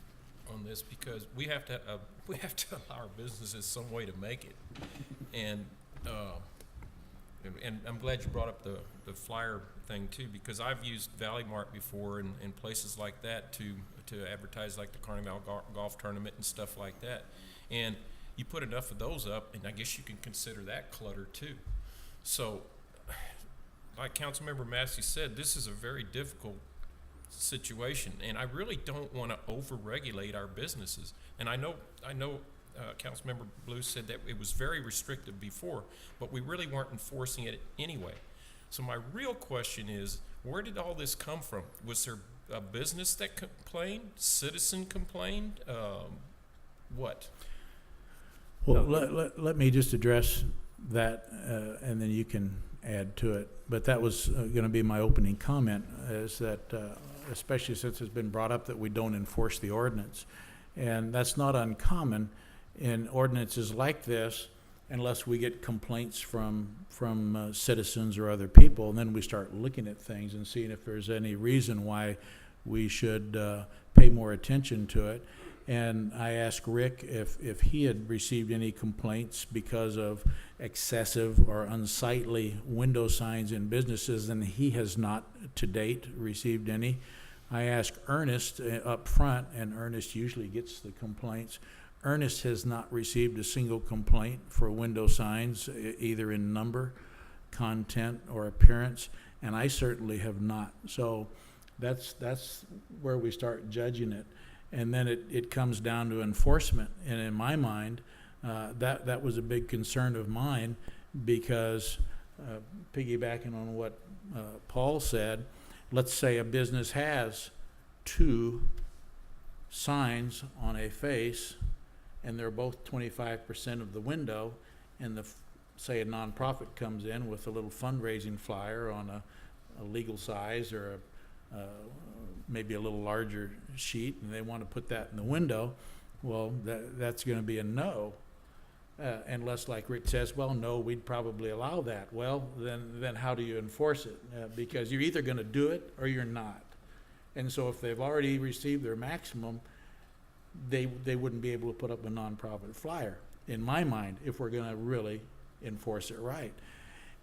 on this because we have to allow our businesses some way to make it. And I'm glad you brought up the flyer thing too, because I've used Valley Mart before and places like that to advertise like the Carnival golf tournament and stuff like that. And you put enough of those up, and I guess you can consider that clutter too. So, like Councilmember Massey said, this is a very difficult situation, and I really don't want to over-regulate our businesses. And I know Councilmember Blue said that it was very restrictive before, but we really weren't enforcing it anyway. So my real question is, where did all this come from? Was there a business that complained? Citizen complained? what? Well, let me just address that, and then you can add to it. But that was going to be my opening comment, is that, especially since it's been brought up that we don't enforce the ordinance. And that's not uncommon in ordinances like this, unless we get complaints from citizens or other people, and then we start looking at things and seeing if there's any reason why we should pay more attention to it. And I asked Rick if he had received any complaints because of excessive or unsightly window signs in businesses, and he has not to date received any. I asked Ernest up front, and Ernest usually gets the complaints. Ernest has not received a single complaint for window signs, either in number, content, or appearance, and I certainly have not. So that's where we start judging it. And then it comes down to enforcement. And in my mind, that was a big concern of mine, because piggybacking on what Paul said, let's say a business has 2 signs on a face, and they're both 25% of the window, and say a nonprofit comes in with a little fundraising flyer on a legal size or maybe a little larger sheet, and they want to put that in the window, well, that's going to be a no. Unless, like Rick says, well, no, we'd probably allow that. Well, then how do you enforce it? Because you're either going to do it or you're not. And so if they've already received their maximum, they wouldn't be able to put up a nonprofit flyer, in my mind, if we're going to really enforce it right.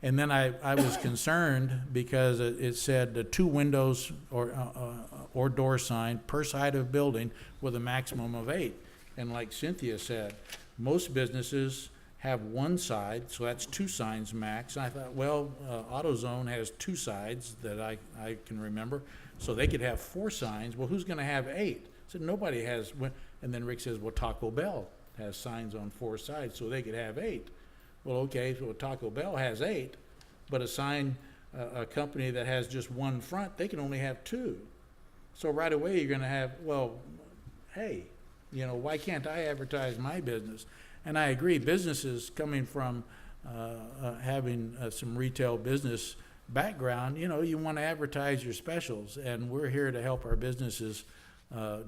And then I was concerned because it said 2 windows or door sign per side of building with a maximum of 8. And like Cynthia said, most businesses have 1 side, so that's 2 signs max. And I thought, well, AutoZone has 2 sides that I can remember, so they could have 4 signs. Well, who's going to have 8? I said, nobody has. And then Rick says, well, Taco Bell has signs on 4 sides, so they could have 8. Well, okay, so Taco Bell has 8, but a company that has just 1 front, they can only have 2. So right away you're going to have, well, hey, why can't I advertise my business? And I agree, businesses coming from having some retail business background, you want to advertise your specials, and we're here to help our businesses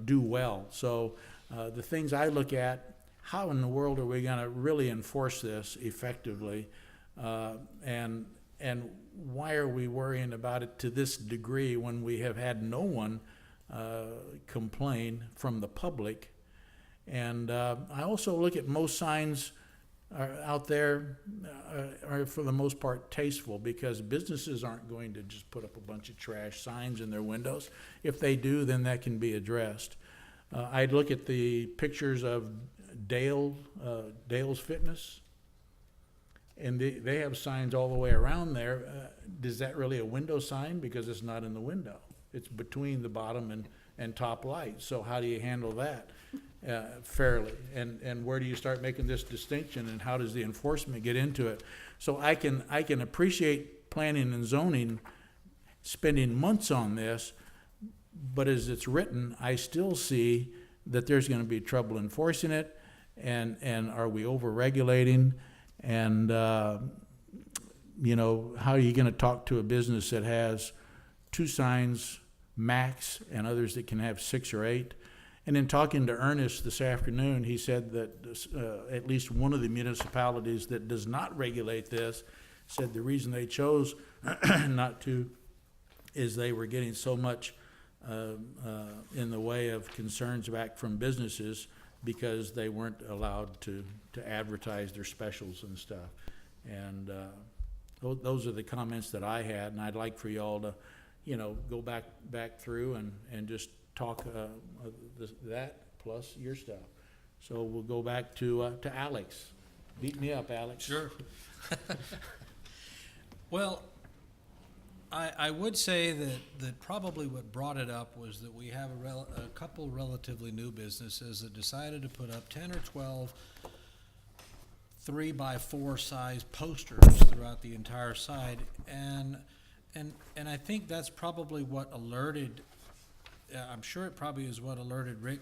do well. So the things I look at, how in the world are we going to really enforce this effectively? And why are we worrying about it to this degree when we have had no one complain from the public? And I also look at most signs out there are for the most part tasteful, because businesses aren't going to just put up a bunch of trash signs in their windows. If they do, then that can be addressed. I'd look at the pictures of Dale's Fitness, and they have signs all the way around there. Is that really a window sign? Because it's not in the window. It's between the bottom and top light. So how do you handle that fairly? And where do you start making this distinction, and how does the enforcement get into it? So I can appreciate planning and zoning spending months on this, but as it's written, I still see that there's going to be trouble enforcing it, and are we over-regulating? And, how are you going to talk to a business that has 2 signs max and others that can have 6 or 8? And in talking to Ernest this afternoon, he said that at least one of the municipalities that does not regulate this said the reason they chose not to is they were getting so much in the way of concerns back from businesses because they weren't allowed to advertise their specials and stuff. And those are the comments that I had, and I'd like for y'all to, go back through and just talk that plus your stuff. So we'll go back to Alex. Beat me up, Alex. Sure. Well, I would say that probably what brought it up was that we have a couple relatively new businesses that decided to put up 10 or 12 3x4 size posters throughout the entire site, and I think that's probably what alerted I'm sure it probably is what alerted Rick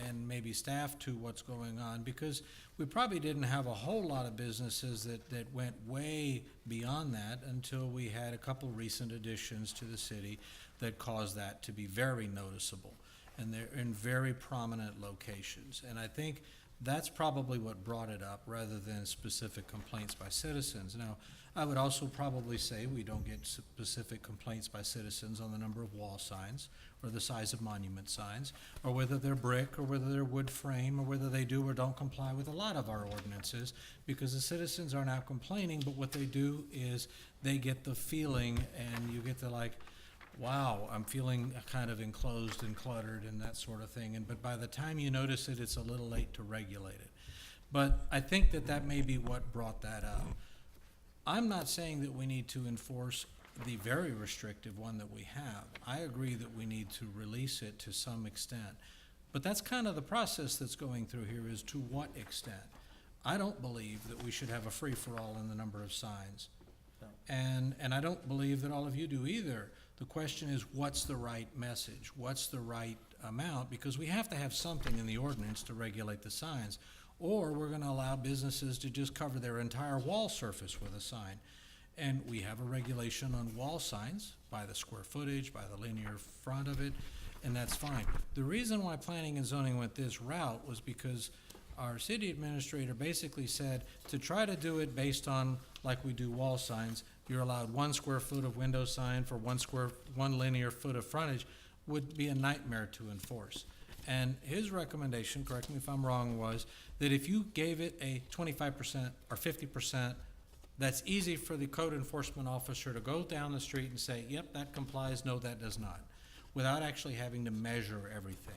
and maybe staff to what's going on, because we probably didn't have a whole lot of businesses that went way beyond that until we had a couple recent additions to the city that caused that to be very noticeable. And they're in very prominent locations. And I think that's probably what brought it up, rather than specific complaints by citizens. Now, I would also probably say we don't get specific complaints by citizens on the number of wall signs, or the size of monument signs, or whether they're brick, or whether they're wood frame, or whether they do or don't comply with a lot of our ordinances, because the citizens are now complaining, but what they do is they get the feeling, and you get the like, wow, I'm feeling kind of enclosed and cluttered and that sort of thing. But by the time you notice it, it's a little late to regulate it. But I think that may be what brought that up. I'm not saying that we need to enforce the very restrictive one that we have. I agree that we need to release it to some extent. But that's kind of the process that's going through here, is to what extent. I don't believe that we should have a free-for-all in the number of signs. And I don't believe that all of you do either. The question is, what's the right message? What's the right amount? Because we have to have something in the ordinance to regulate the signs, or we're gonna allow businesses to just cover their entire wall surface with a sign. And we have a regulation on wall signs by the square footage, by the linear front of it, and that's fine. The reason why planning and zoning went this route was because our city administrator basically said to try to do it based on, like we do wall signs, you're allowed 1 square foot of window sign for 1 linear foot of frontage, would be a nightmare to enforce. And his recommendation, correct me if I'm wrong, was that if you gave it a 25% or 50%, that's easy for the code enforcement officer to go down the street and say, yep, that complies, no, that does not, without actually having to measure everything.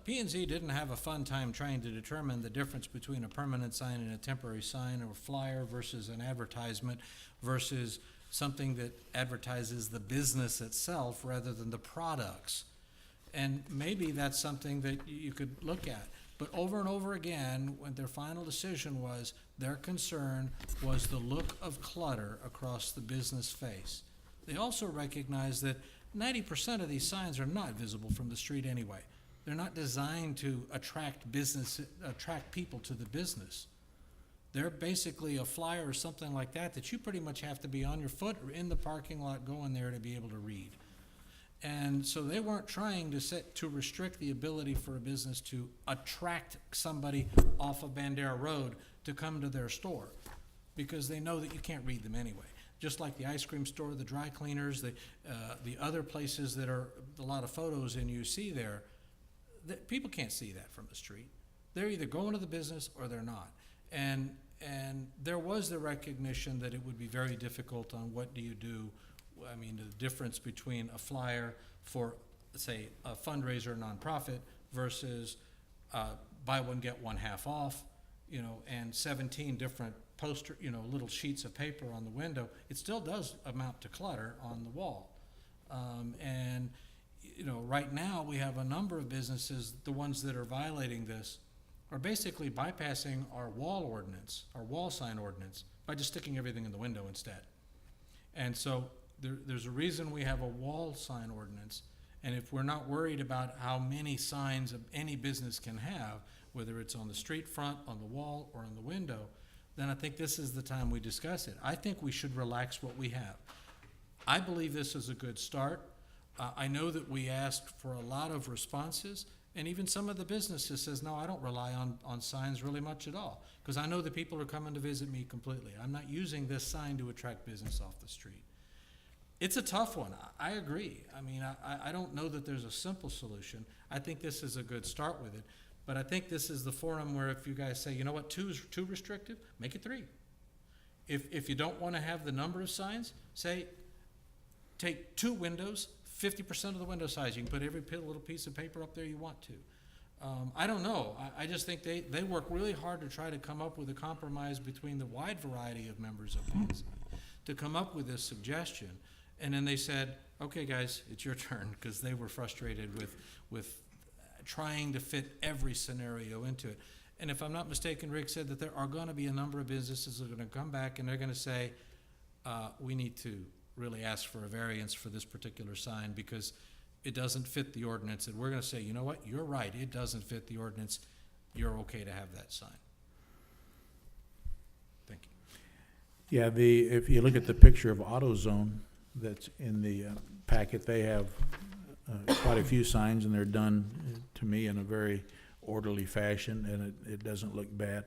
P&Z didn't have a fun time trying to determine the difference between a permanent sign and a temporary sign, or flyer versus an advertisement versus something that advertises the business itself rather than the products. And maybe that's something that you could look at. But over and over again, when their final decision was, their concern was the look of clutter across the business face. They also recognized that 90% of these signs are not visible from the street anyway. They're not designed to attract people to the business. They're basically a flyer or something like that you pretty much have to be on your foot or in the parking lot going there to be able to read. And so they weren't trying to restrict the ability for a business to attract somebody off of Bandera Road to come to their store, because they know that you can't read them anyway. Just like the ice cream store, the dry cleaners, the other places that are a lot of photos and you see there, that people can't see that from the street. They're either going to the business or they're not. And there was the recognition that it would be very difficult on what do you do. I mean, the difference between a flyer for, say, a fundraiser or nonprofit versus buy one, get one half off, and 17 different little sheets of paper on the window. It still does amount to clutter on the wall. Right now we have a number of businesses, the ones that are violating this, are basically bypassing our wall ordinance, our wall sign ordinance, by just sticking everything in the window instead. And so there's a reason we have a wall sign ordinance, and if we're not worried about how many signs any business can have, whether it's on the street front, on the wall, or on the window, then I think this is the time we discuss it. I think we should relax what we have. I believe this is a good start. I know that we asked for a lot of responses, and even some of the businesses says, no, I don't rely on signs really much at all, because I know that people are coming to visit me completely. I'm not using this sign to attract business off the street. It's a tough one. I agree. I mean, I don't know that there's a simple solution. I think this is a good start with it, but I think this is the forum where if you guys say, you know what, 2 is too restrictive, make it 3. If you don't want to have the number of signs, say, take 2 windows, 50% of the window size. You can put every little piece of paper up there you want to. I don't know. I just think they work really hard to try to come up with a compromise between the wide variety of members of P&Z to come up with this suggestion. And then they said, okay, guys, it's your turn, because they were frustrated with trying to fit every scenario into it. And if I'm not mistaken, Rick said that there are going to be a number of businesses that are going to come back and they're going to say, we need to really ask for a variance for this particular sign because it doesn't fit the ordinance, and we're gonna say, you know what, you're right, it doesn't fit the ordinance, you're okay to have that sign. Thank you. Yeah, if you look at the picture of AutoZone that's in the packet, they have quite a few signs, and they're done, to me, in a very orderly fashion, and it doesn't look bad.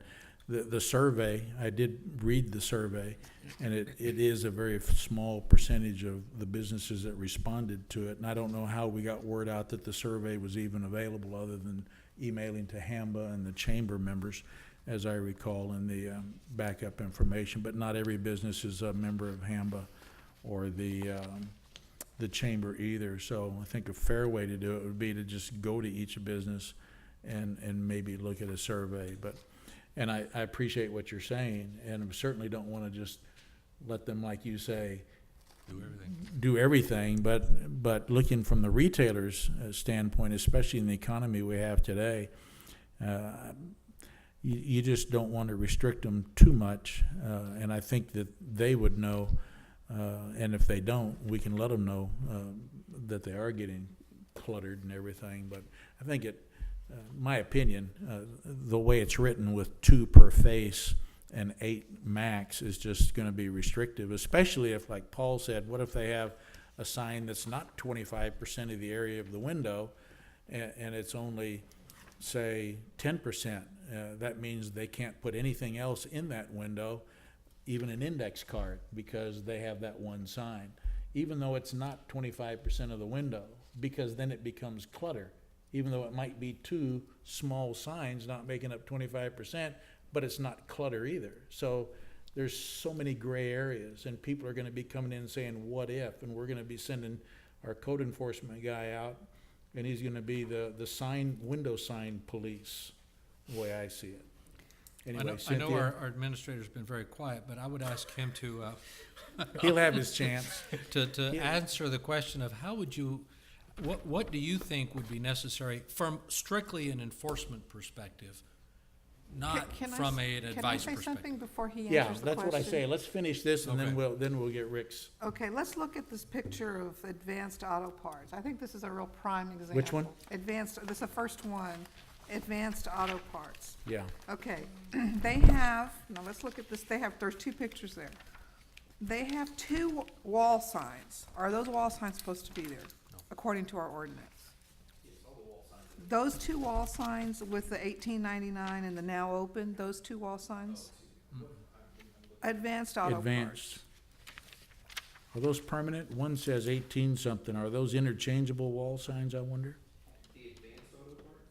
The survey, I did read the survey, and it is a very small percentage of the businesses that responded to it, and I don't know how we got word out that the survey was even available other than emailing to HAMBA and the chamber members, as I recall in the backup information, but not every business is a member of HAMBA or the chamber either. So I think a fair way to do it would be to just go to each business and maybe look at a survey. And I appreciate what you're saying, and we certainly don't want to just let them, like you say, do everything, but looking from the retailer's standpoint, especially in the economy we have today, you just don't want to restrict them too much, and I think that they would know, and if they don't, we can let them know that they are getting cluttered and everything. But I think my opinion, the way it's written with 2 per face and 8 max is just going to be restrictive, especially if, like Paul said, what if they have a sign that's not 25% of the area of the window and it's only, say, 10%? That means they can't put anything else in that window, even an index card, because they have that one sign, even though it's not 25% of the window, because then it becomes clutter. Even though it might be 2 small signs not making up 25%, but it's not clutter either. So there's so many gray areas, and people are gonna be coming in and saying, what if? And we're gonna be sending our code enforcement guy out, and he's gonna be the window sign police, the way I see it. Anyway, I know Cynthia, our administrator's been very quiet, but I would ask him to, he'll have his chance. to answer the question of how would you, what do you think would be necessary from strictly an enforcement perspective, not Can I from s- an Can I advice say perspective? something before he Yeah, answers the that's what I question? say. Let's finish this, and Okay. then we'll get Rick's. Okay, let's look at this picture of Advanced Auto Parts. I think this is a real prime example. Which one? Advanced, this is the first one, Advanced Auto Parts. Yeah. Okay, they have, now let's look at this, there's 2 pictures there. They have 2 wall signs. Are those wall signs supposed to be there, according to our ordinance? Those 2 wall signs with the 1899 and the now open, those 2 wall signs? Advanced Auto Parts. Advanced. Are those permanent? One says 18-something. Are those interchangeable wall signs, I wonder?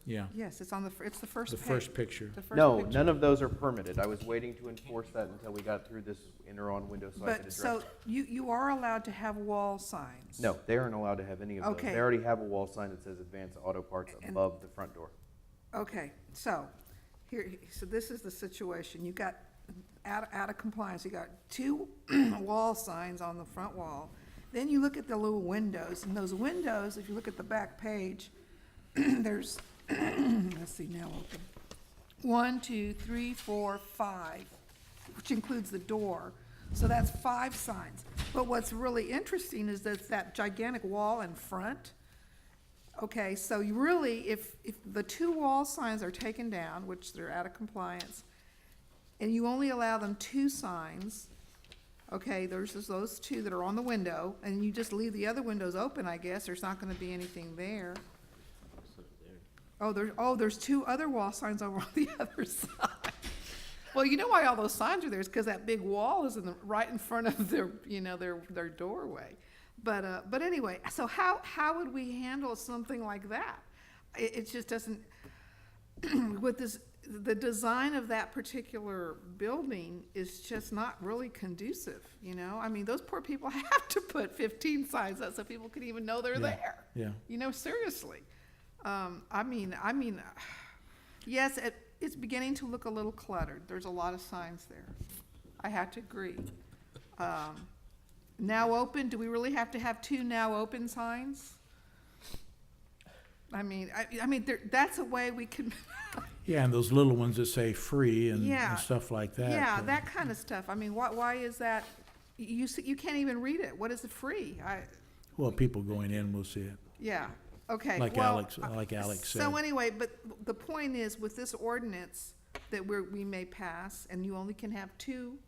Yeah, Yes, it's on it's the first the page. first picture. The first No, picture. none of those are permitted. I was waiting to enforce that until we got through this Interon window so I could But, address so, it. you are allowed to have wall signs? No, they aren't allowed to have any of those. Okay. They already have a wall sign that says Advanced Auto Parts And- above the front door. Okay, so, so this is the situation. You got, out of compliance, you got 2 wall signs on the front wall. Then you look at the little windows, and those windows, if you look at the back page, there's, let's see, now open. 1, 2, 3, 4, 5, which includes the door. So that's 5 signs. But what's really interesting is that gigantic wall in front. Okay, so you really, if the 2 wall signs are taken down, which they're out of compliance, and you only allow them 2 signs, okay, there's just those 2 that are on the window, and you just leave the other windows open, I guess, there's not gonna be anything there. There's 2 other wall signs over on the other side. Well, you know why all those signs are there, is because that big wall is right in front of their doorway. But anyway, so how would we handle something like that? It just doesn't, with the design of that particular building is just not really conducive, I mean, those poor people have to put 15 signs up so people can even know they're there. Yeah. Seriously. I mean, yes, it's beginning to look a little cluttered. There's a lot of signs there. I have to agree. Now open, do we really have to have 2 now open signs? I mean, that's a way we can, Yeah, and those little ones that say free and Yeah. stuff like that. yeah, that kind of stuff. I mean, why is that, you can't even read it. What is it free? Well, people going in will see it. Yeah, okay. Like well, Alex said. So anyway, but the point is, with this ordinance that we may pass, and you only can have 2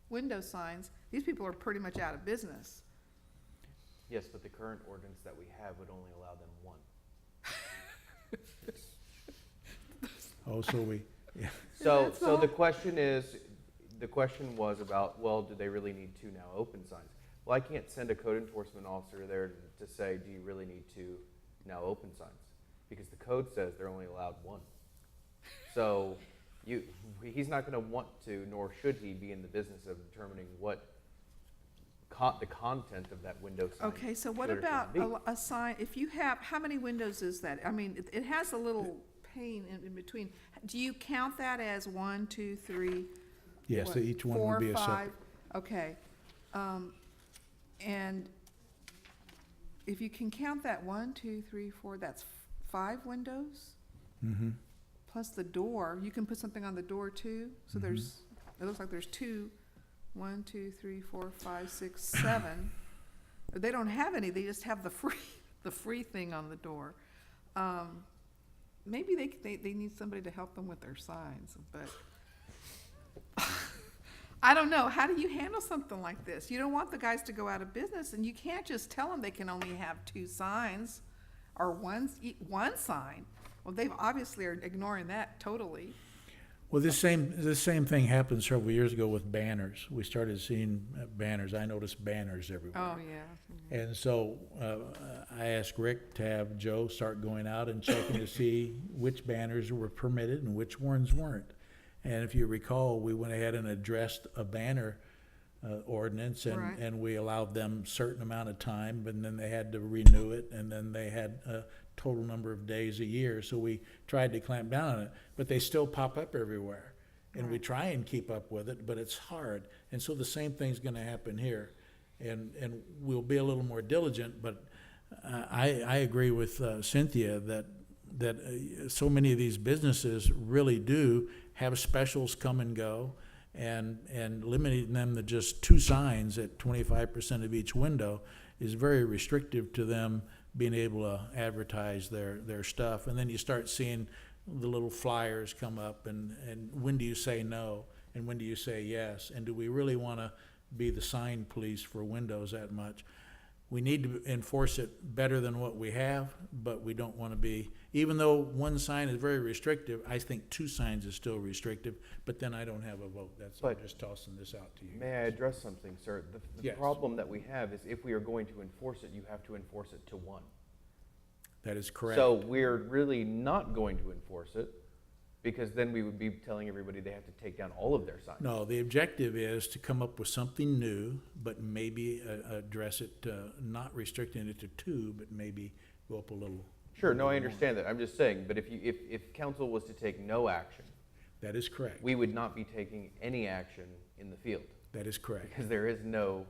window signs, these people are pretty much out of business. Yes, but the current ordinance that we have would only allow them 1. Oh, so we, yeah. So, That's so the all. question is, the question was about, well, do they really need 2 now open signs? Well, I can't send a code enforcement officer there to say, do you really need 2 now open signs? Because the code says they're only allowed 1. So he's not gonna want to, nor should he be in the business of determining what the content of that window sign. Okay, so what should or about shouldn't be. a sign, if you have, how many windows is that? I mean, it has a little pane in between. Do you count that as 1, 2, 3? Yes, what, each one 4, would be a 5? separate. Okay. And if you can count that 1, 2, 3, 4, that's 5 windows? Mm-hmm. Plus the door, you can put something on the door too? So there's, it looks like there's 2, 1, 2, 3, 4, 5, 6, 7. They don't have any, they just have the free thing on the door. Maybe they need somebody to help them with their signs, but I don't know. How do you handle something like this? You don't want the guys to go out of business, and you can't just tell them they can only have 2 signs or one sign. Well, they've obviously are ignoring that totally. Well, this same thing happened several years ago with banners. We started seeing banners. I noticed banners everywhere. Oh, yeah. And so I asked Rick to have Joe start going out and checking to see which banners were permitted and which ones weren't. And if you recall, we went ahead and addressed a banner ordinance, Right. and we allowed them a certain amount of time, but then they had to renew it, and then they had a total number of days a year. So we tried to clamp down on it, but they still pop up everywhere. And we Right. try and keep up with it, but it's hard. And so the same thing's gonna happen here. And we'll be a little more diligent, but I agree with Cynthia that so many of these businesses really do have specials come and go, and limiting them to just 2 signs at 25% of each window is very restrictive to them being able to advertise their stuff. And then you start seeing the little flyers come up, and when do you say no, and when do you say yes, and do we really want to be the sign police for windows that much? We need to enforce it better than what we have, but we don't want to be, even though 1 sign is very restrictive, I think 2 signs is still restrictive, but then I don't have a vote. I'm But- just tossing this out to you. May I address something, sir? The Yes. problem that we have is if we are going to enforce it, you have to enforce it to 1. That is correct. So we're really not going to enforce it, because then we would be telling everybody they have to take down all of their signs. No, the objective is to come up with something new, but maybe address it, not restricting it to 2, but maybe go up a little. Sure, no, I understand that. I'm just saying, but if council was to take no action, That is correct. we would not be taking any action in the field, That is correct. because there is no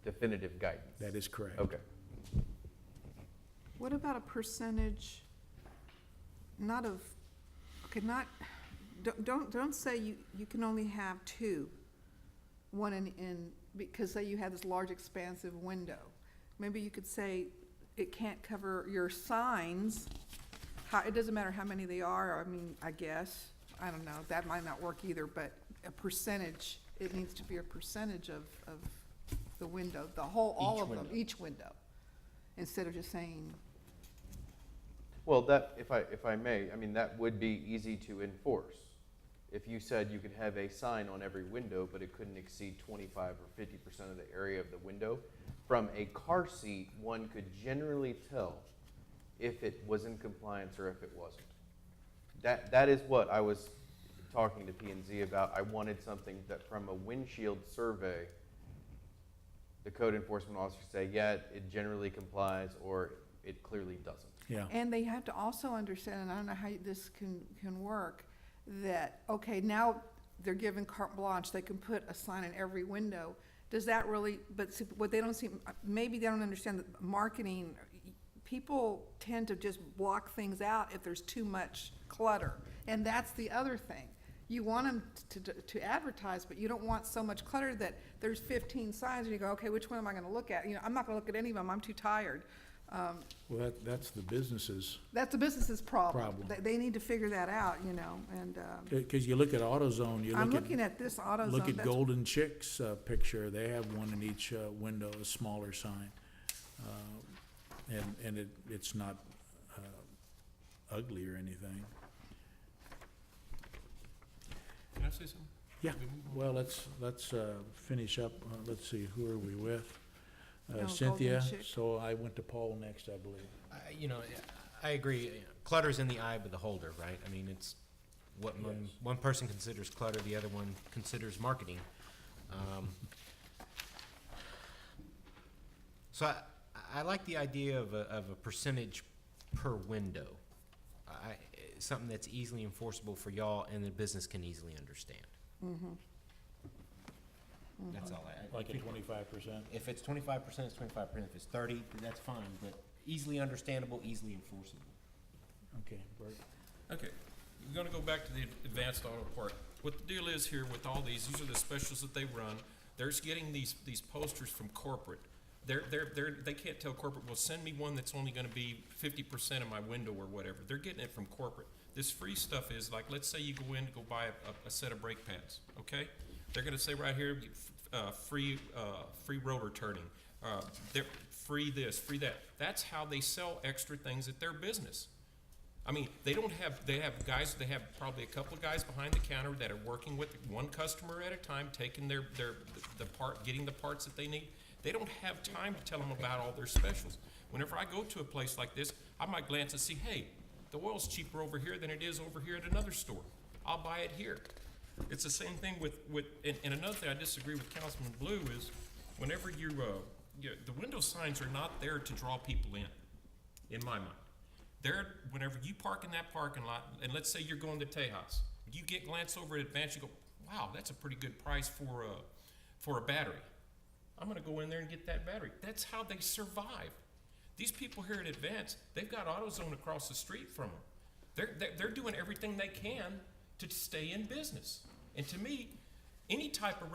definitive guidance. That is correct. Okay. What about a percentage, not of, okay, not, don't say you can only have 2. One in, because say you have this large expansive window. Maybe you could say it can't cover your signs. It doesn't matter how many they are, I mean, I guess, I don't know, that might not work either, but a percentage, it needs to be a percentage of the window, the whole, all Each of them, window. each window. Instead of just saying, Well, that, if I may, I mean, that would be easy to enforce. If you said you could have a sign on every window, but it couldn't exceed 25 or 50% of the area of the window, from a car seat, one could generally tell if it was in compliance or if it wasn't. That is what I was talking to P&Z about. I wanted something that from a windshield survey, the code enforcement officer say, yeah, it generally complies, or it clearly doesn't. Yeah. and they have to also understand, and I don't know how this can work, that, okay, now they're given carte blanche, they can put a sign in every window. Does that really, but see, what they don't see, maybe they don't understand that marketing, people tend to just block things out if there's too much clutter. And that's the other thing. you want them to advertise, but you don't want so much clutter that there's 15 signs and you go, okay, which one am I gonna look at? You know, I'm not gonna look at any of them, I'm too tired. Well, that's the businesses, That's the business's problem. Problem. They need to figure that out, you know, and, because you look at AutoZone, you I'm look looking at this AutoZone. look at that's- Golden Chicks picture, they have one in each window, a smaller sign. And it's not ugly or anything. Can I say something? Yeah, We move on? well, let's finish up. Let's see, who are we with? Golden Cynthia, Chick. so I went to Paul next, I believe. You know, I agree. Clutter's in the eye of the beholder, right? I mean, it's what one person considers clutter, the other one considers marketing. So I like the idea of a percentage per window. Something that's easily enforceable for y'all and the business can easily understand. That's all I. Like a 25%? If it's 25%, it's 25%. If it's 30, that's fine, but easily understandable, easily enforceable. Okay, Bert. Okay, we're gonna go back to the advanced auto part. What the deal is here with all these are the specials that they run. They're just getting these posters from corporate. They can't tell corporate, well, send me one that's only gonna be 50% of my window or whatever. They're getting it from corporate. This free stuff is like, let's say you go in to go buy a set of brake pads, okay? They're gonna say right here, free rotor turning, they're free this, free that. That's how they sell extra things at their business. I mean, they have probably a couple of guys behind the counter that are working with one customer at a time, taking the part, getting the parts that they need. They don't have time to tell them about all their specials. Whenever I go to a place like this, I might glance and see, hey, the oil's cheaper over here than it is over here at another store. I'll buy it here. It's the same thing and another thing I disagree with Councilman Blue is whenever the window signs are not there to draw people in my mind. Whenever you park in that parking lot, and let's say you're going to Tejas, you glance over at Advance, you go, wow, that's a pretty good price for a battery. I'm gonna go in there and get that battery. That's how they survive. These people here at Advance, they've got AutoZone across the street from them. They're doing everything they can to stay in business. And to me, any type of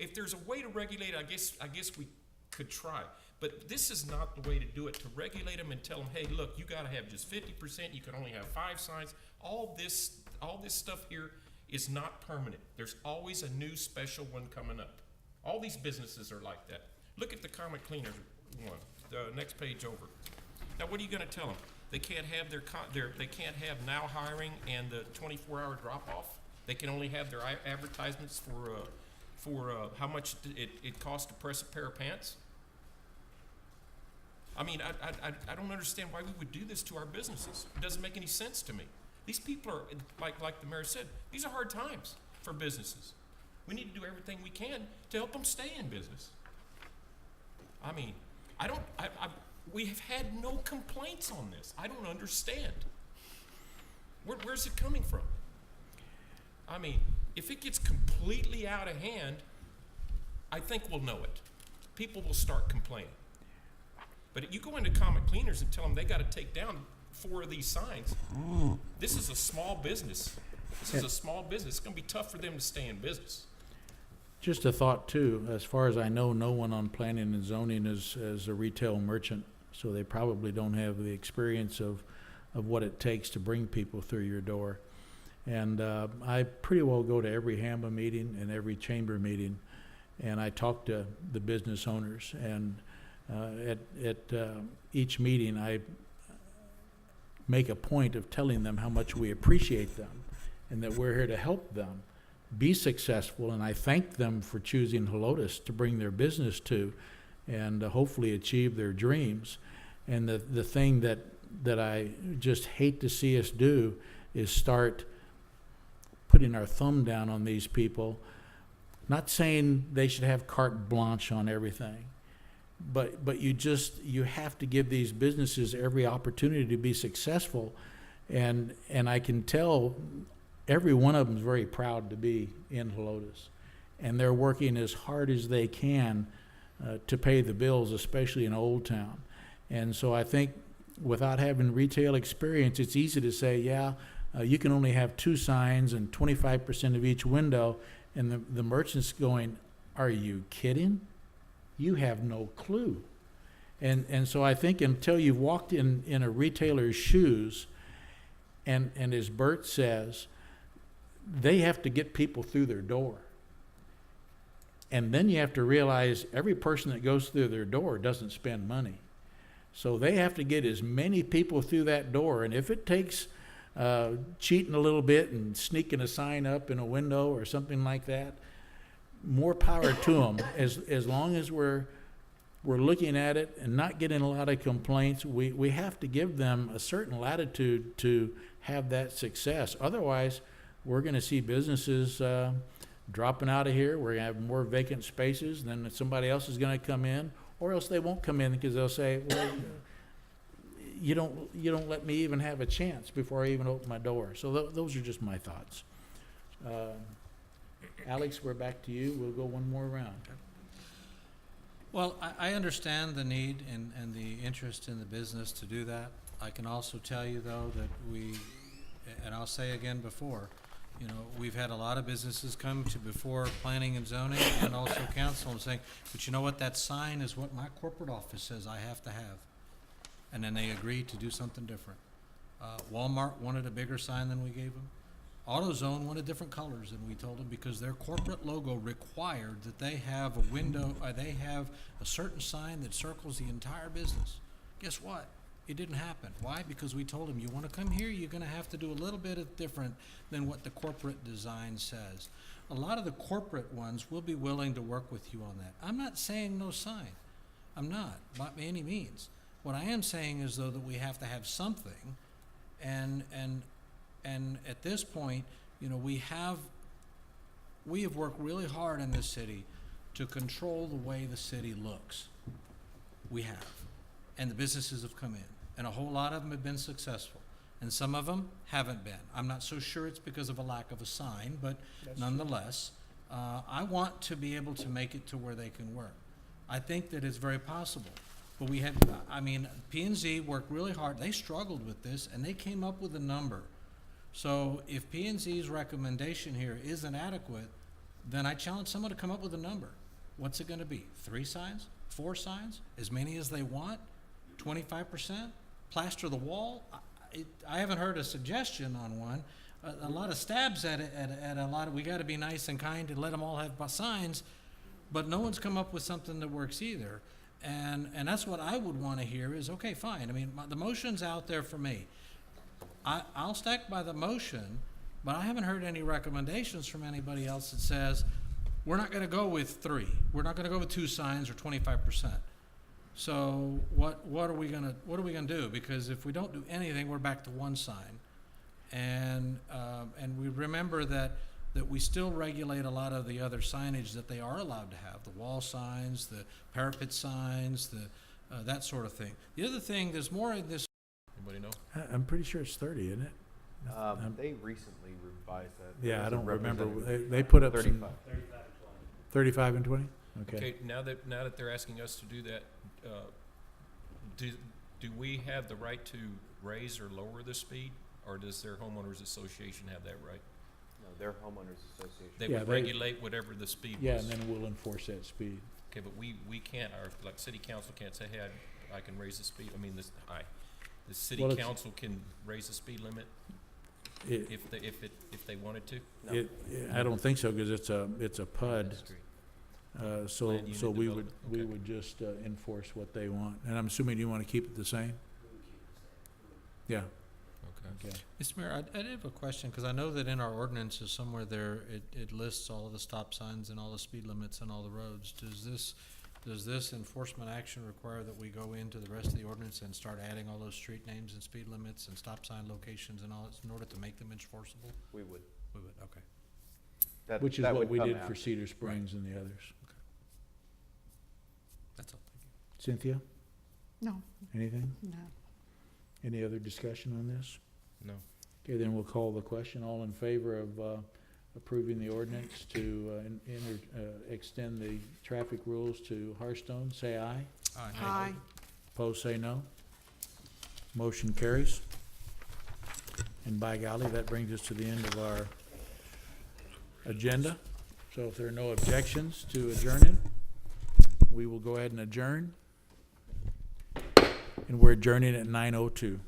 if there's a way to regulate, I guess we could try. But this is not the way to do it, to regulate them and tell them, hey, look, you gotta have just 50%, you can only have 5 signs. All this stuff here is not permanent. There's always a new special one coming up. All these businesses are like that. Look at the Comet Cleaners one, the next page over. Now, what are you gonna tell them? They can't have they can't have now hiring and the 24-hour drop-off. They can only have their advertisements for how much it costs to press a pair of pants. I mean, I don't understand why we would do this to our businesses. It doesn't make any sense to me. These people are, like the mayor said, these are hard times for businesses. We need to do everything we can to help them stay in business. I mean, we have had no complaints on this. I don't understand. Where's it coming from? I mean, if it gets completely out of hand, I think we'll know it. People will start complaining. But you go into Comet Cleaners and tell them they got to take down 4 of these signs. This is a small business. This is a small business. It's going to be tough for them to stay in business. Just a thought too, as far as I know, no one on planning and zoning is a retail merchant, so they probably don't have the experience of what it takes to bring people through your door. And I pretty well go to every HAMA meeting and every chamber meeting, and I talk to the business owners. And at each meeting, I make a point of telling them how much we appreciate them and that we're here to help them be successful. And I thank them for choosing Helotes to bring their business to and hopefully achieve their dreams. And the thing that I just hate to see us do is start putting our thumb down on these people. Not saying they should have carte blanche on everything, but you have to give these businesses every opportunity to be successful. And I can tell every one of them is very proud to be in Helotes, and they're working as hard as they can to pay the bills, especially in Old Town. And so I think without having retail experience, it's easy to say, yeah, you can only have 2 signs and 25% of each window, and the merchant's going, are you kidding? You have no clue. And so I think until you've walked in a retailer's shoes, and as Bert says, they have to get people through their door. And then you have to realize every person that goes through their door doesn't spend money. So they have to get as many people through that door. And if it takes cheating a little bit and sneaking a sign up in a window or something like that, more power to them. As long as we're looking at it and not getting a lot of complaints, we have to give them a certain latitude to have that success. Otherwise, we're going to see businesses dropping out of here. We're going to have more vacant spaces. Then somebody else is going to come in, or else they won't come in because they'll say, well, you don't let me even have a chance before I even open my door. So those are just my thoughts. Alex, we're back to you. We'll go one more round. Well, I understand the need and the interest in the business to do that. I can also tell you, though, that and I'll say again before, you know, we've had a lot of businesses come to before planning and zoning and also council and saying, but you know what, that sign is what my corporate office says I have to have. And then they agreed to do something different. Walmart wanted a bigger sign than we gave them. AutoZone wanted different colors than we told them because their corporate logo required that they have a window, they have a certain sign that circles the entire business. Guess what? It didn't happen. Why? Because we told them, you want to come here, you're going to have to do a little bit of different than what the corporate design says. A lot of the corporate ones will be willing to work with you on that. I'm not saying no sign. I'm not, by any means. What I am saying is, though, that we have to have something, and at this point, you know, we have worked really hard in this city to control the way the city looks. We have. And the businesses have come in. And a whole lot of them have been successful. And some of them haven't been. I'm not so sure it's because of a lack of a sign, but nonetheless, I want to be able to make it to where they can work. I think that it's very possible. But we had, I mean, P&Z worked really hard. They struggled with this, and they came up with a number. So if P&Z's recommendation here isn't adequate, then I challenge someone to come up with a number. What's it going to be? 3 signs? 4 signs? As many as they want? 25%? Plaster the wall? I haven't heard a suggestion on one. A lot of stabs at a lot of, we got to be nice and kind and let them all have signs, but no one's come up with something that works either. And that's what I would want to hear is, okay, fine. I mean, the motion's out there for me. I'll stack by the motion, but I haven't heard any recommendations from anybody else that says, we're not going to go with 3. We're not going to go with 2 signs or 25%. So what are we going to do? Because if we don't do anything, we're back to 1 sign. And we remember that we still regulate a lot of the other signage that they are allowed to have, the wall signs, the parapet signs, that sort of thing. The other thing, there's more in this. Anybody know? I'm pretty sure it's 30, isn't it? They recently revised that. Yeah, I There's a don't remember. representative- They put up some 35. 35 and 20? Okay. Okay, now that they're asking us to do that, do we have the right to raise or lower the speed? Or does their homeowners association have that right? No, their homeowners association. They Yeah, would they- regulate whatever the speed was? Yeah, and then we'll enforce that speed. Okay, but we can't, like, city council can't say, hey, I can raise the speed, the city Well, it's- council can raise the speed limit It, if they wanted to? I don't think so, because it's a PUD. Street. So Land unit we development, okay. would just enforce what they want. And I'm assuming you want to keep it the same? Yeah, Okay. okay. Mr. Mayor, I did have a question, because I know that in our ordinances somewhere there, it lists all of the stop signs and all the speed limits on all the roads. Does this enforcement action require that we go into the rest of the ordinance and start adding all those street names and speed limits and stop sign locations and all in order to make them enforceable? We would. We would, okay. Which is that what would we come did for after. Cedar Springs and the others. That's all, thank you. Cynthia, No, anything? no. Any other discussion on this? No. Okay, then we'll call the question. All in favor of approving the ordinance to extend the traffic rules to Hearthstone, say aye. Aye. Opposed, say no. Motion carries. And by golly, that brings us to the end of our agenda. So if there are no objections to adjourning, we will go ahead and adjourn. And we're adjourning at 9:02.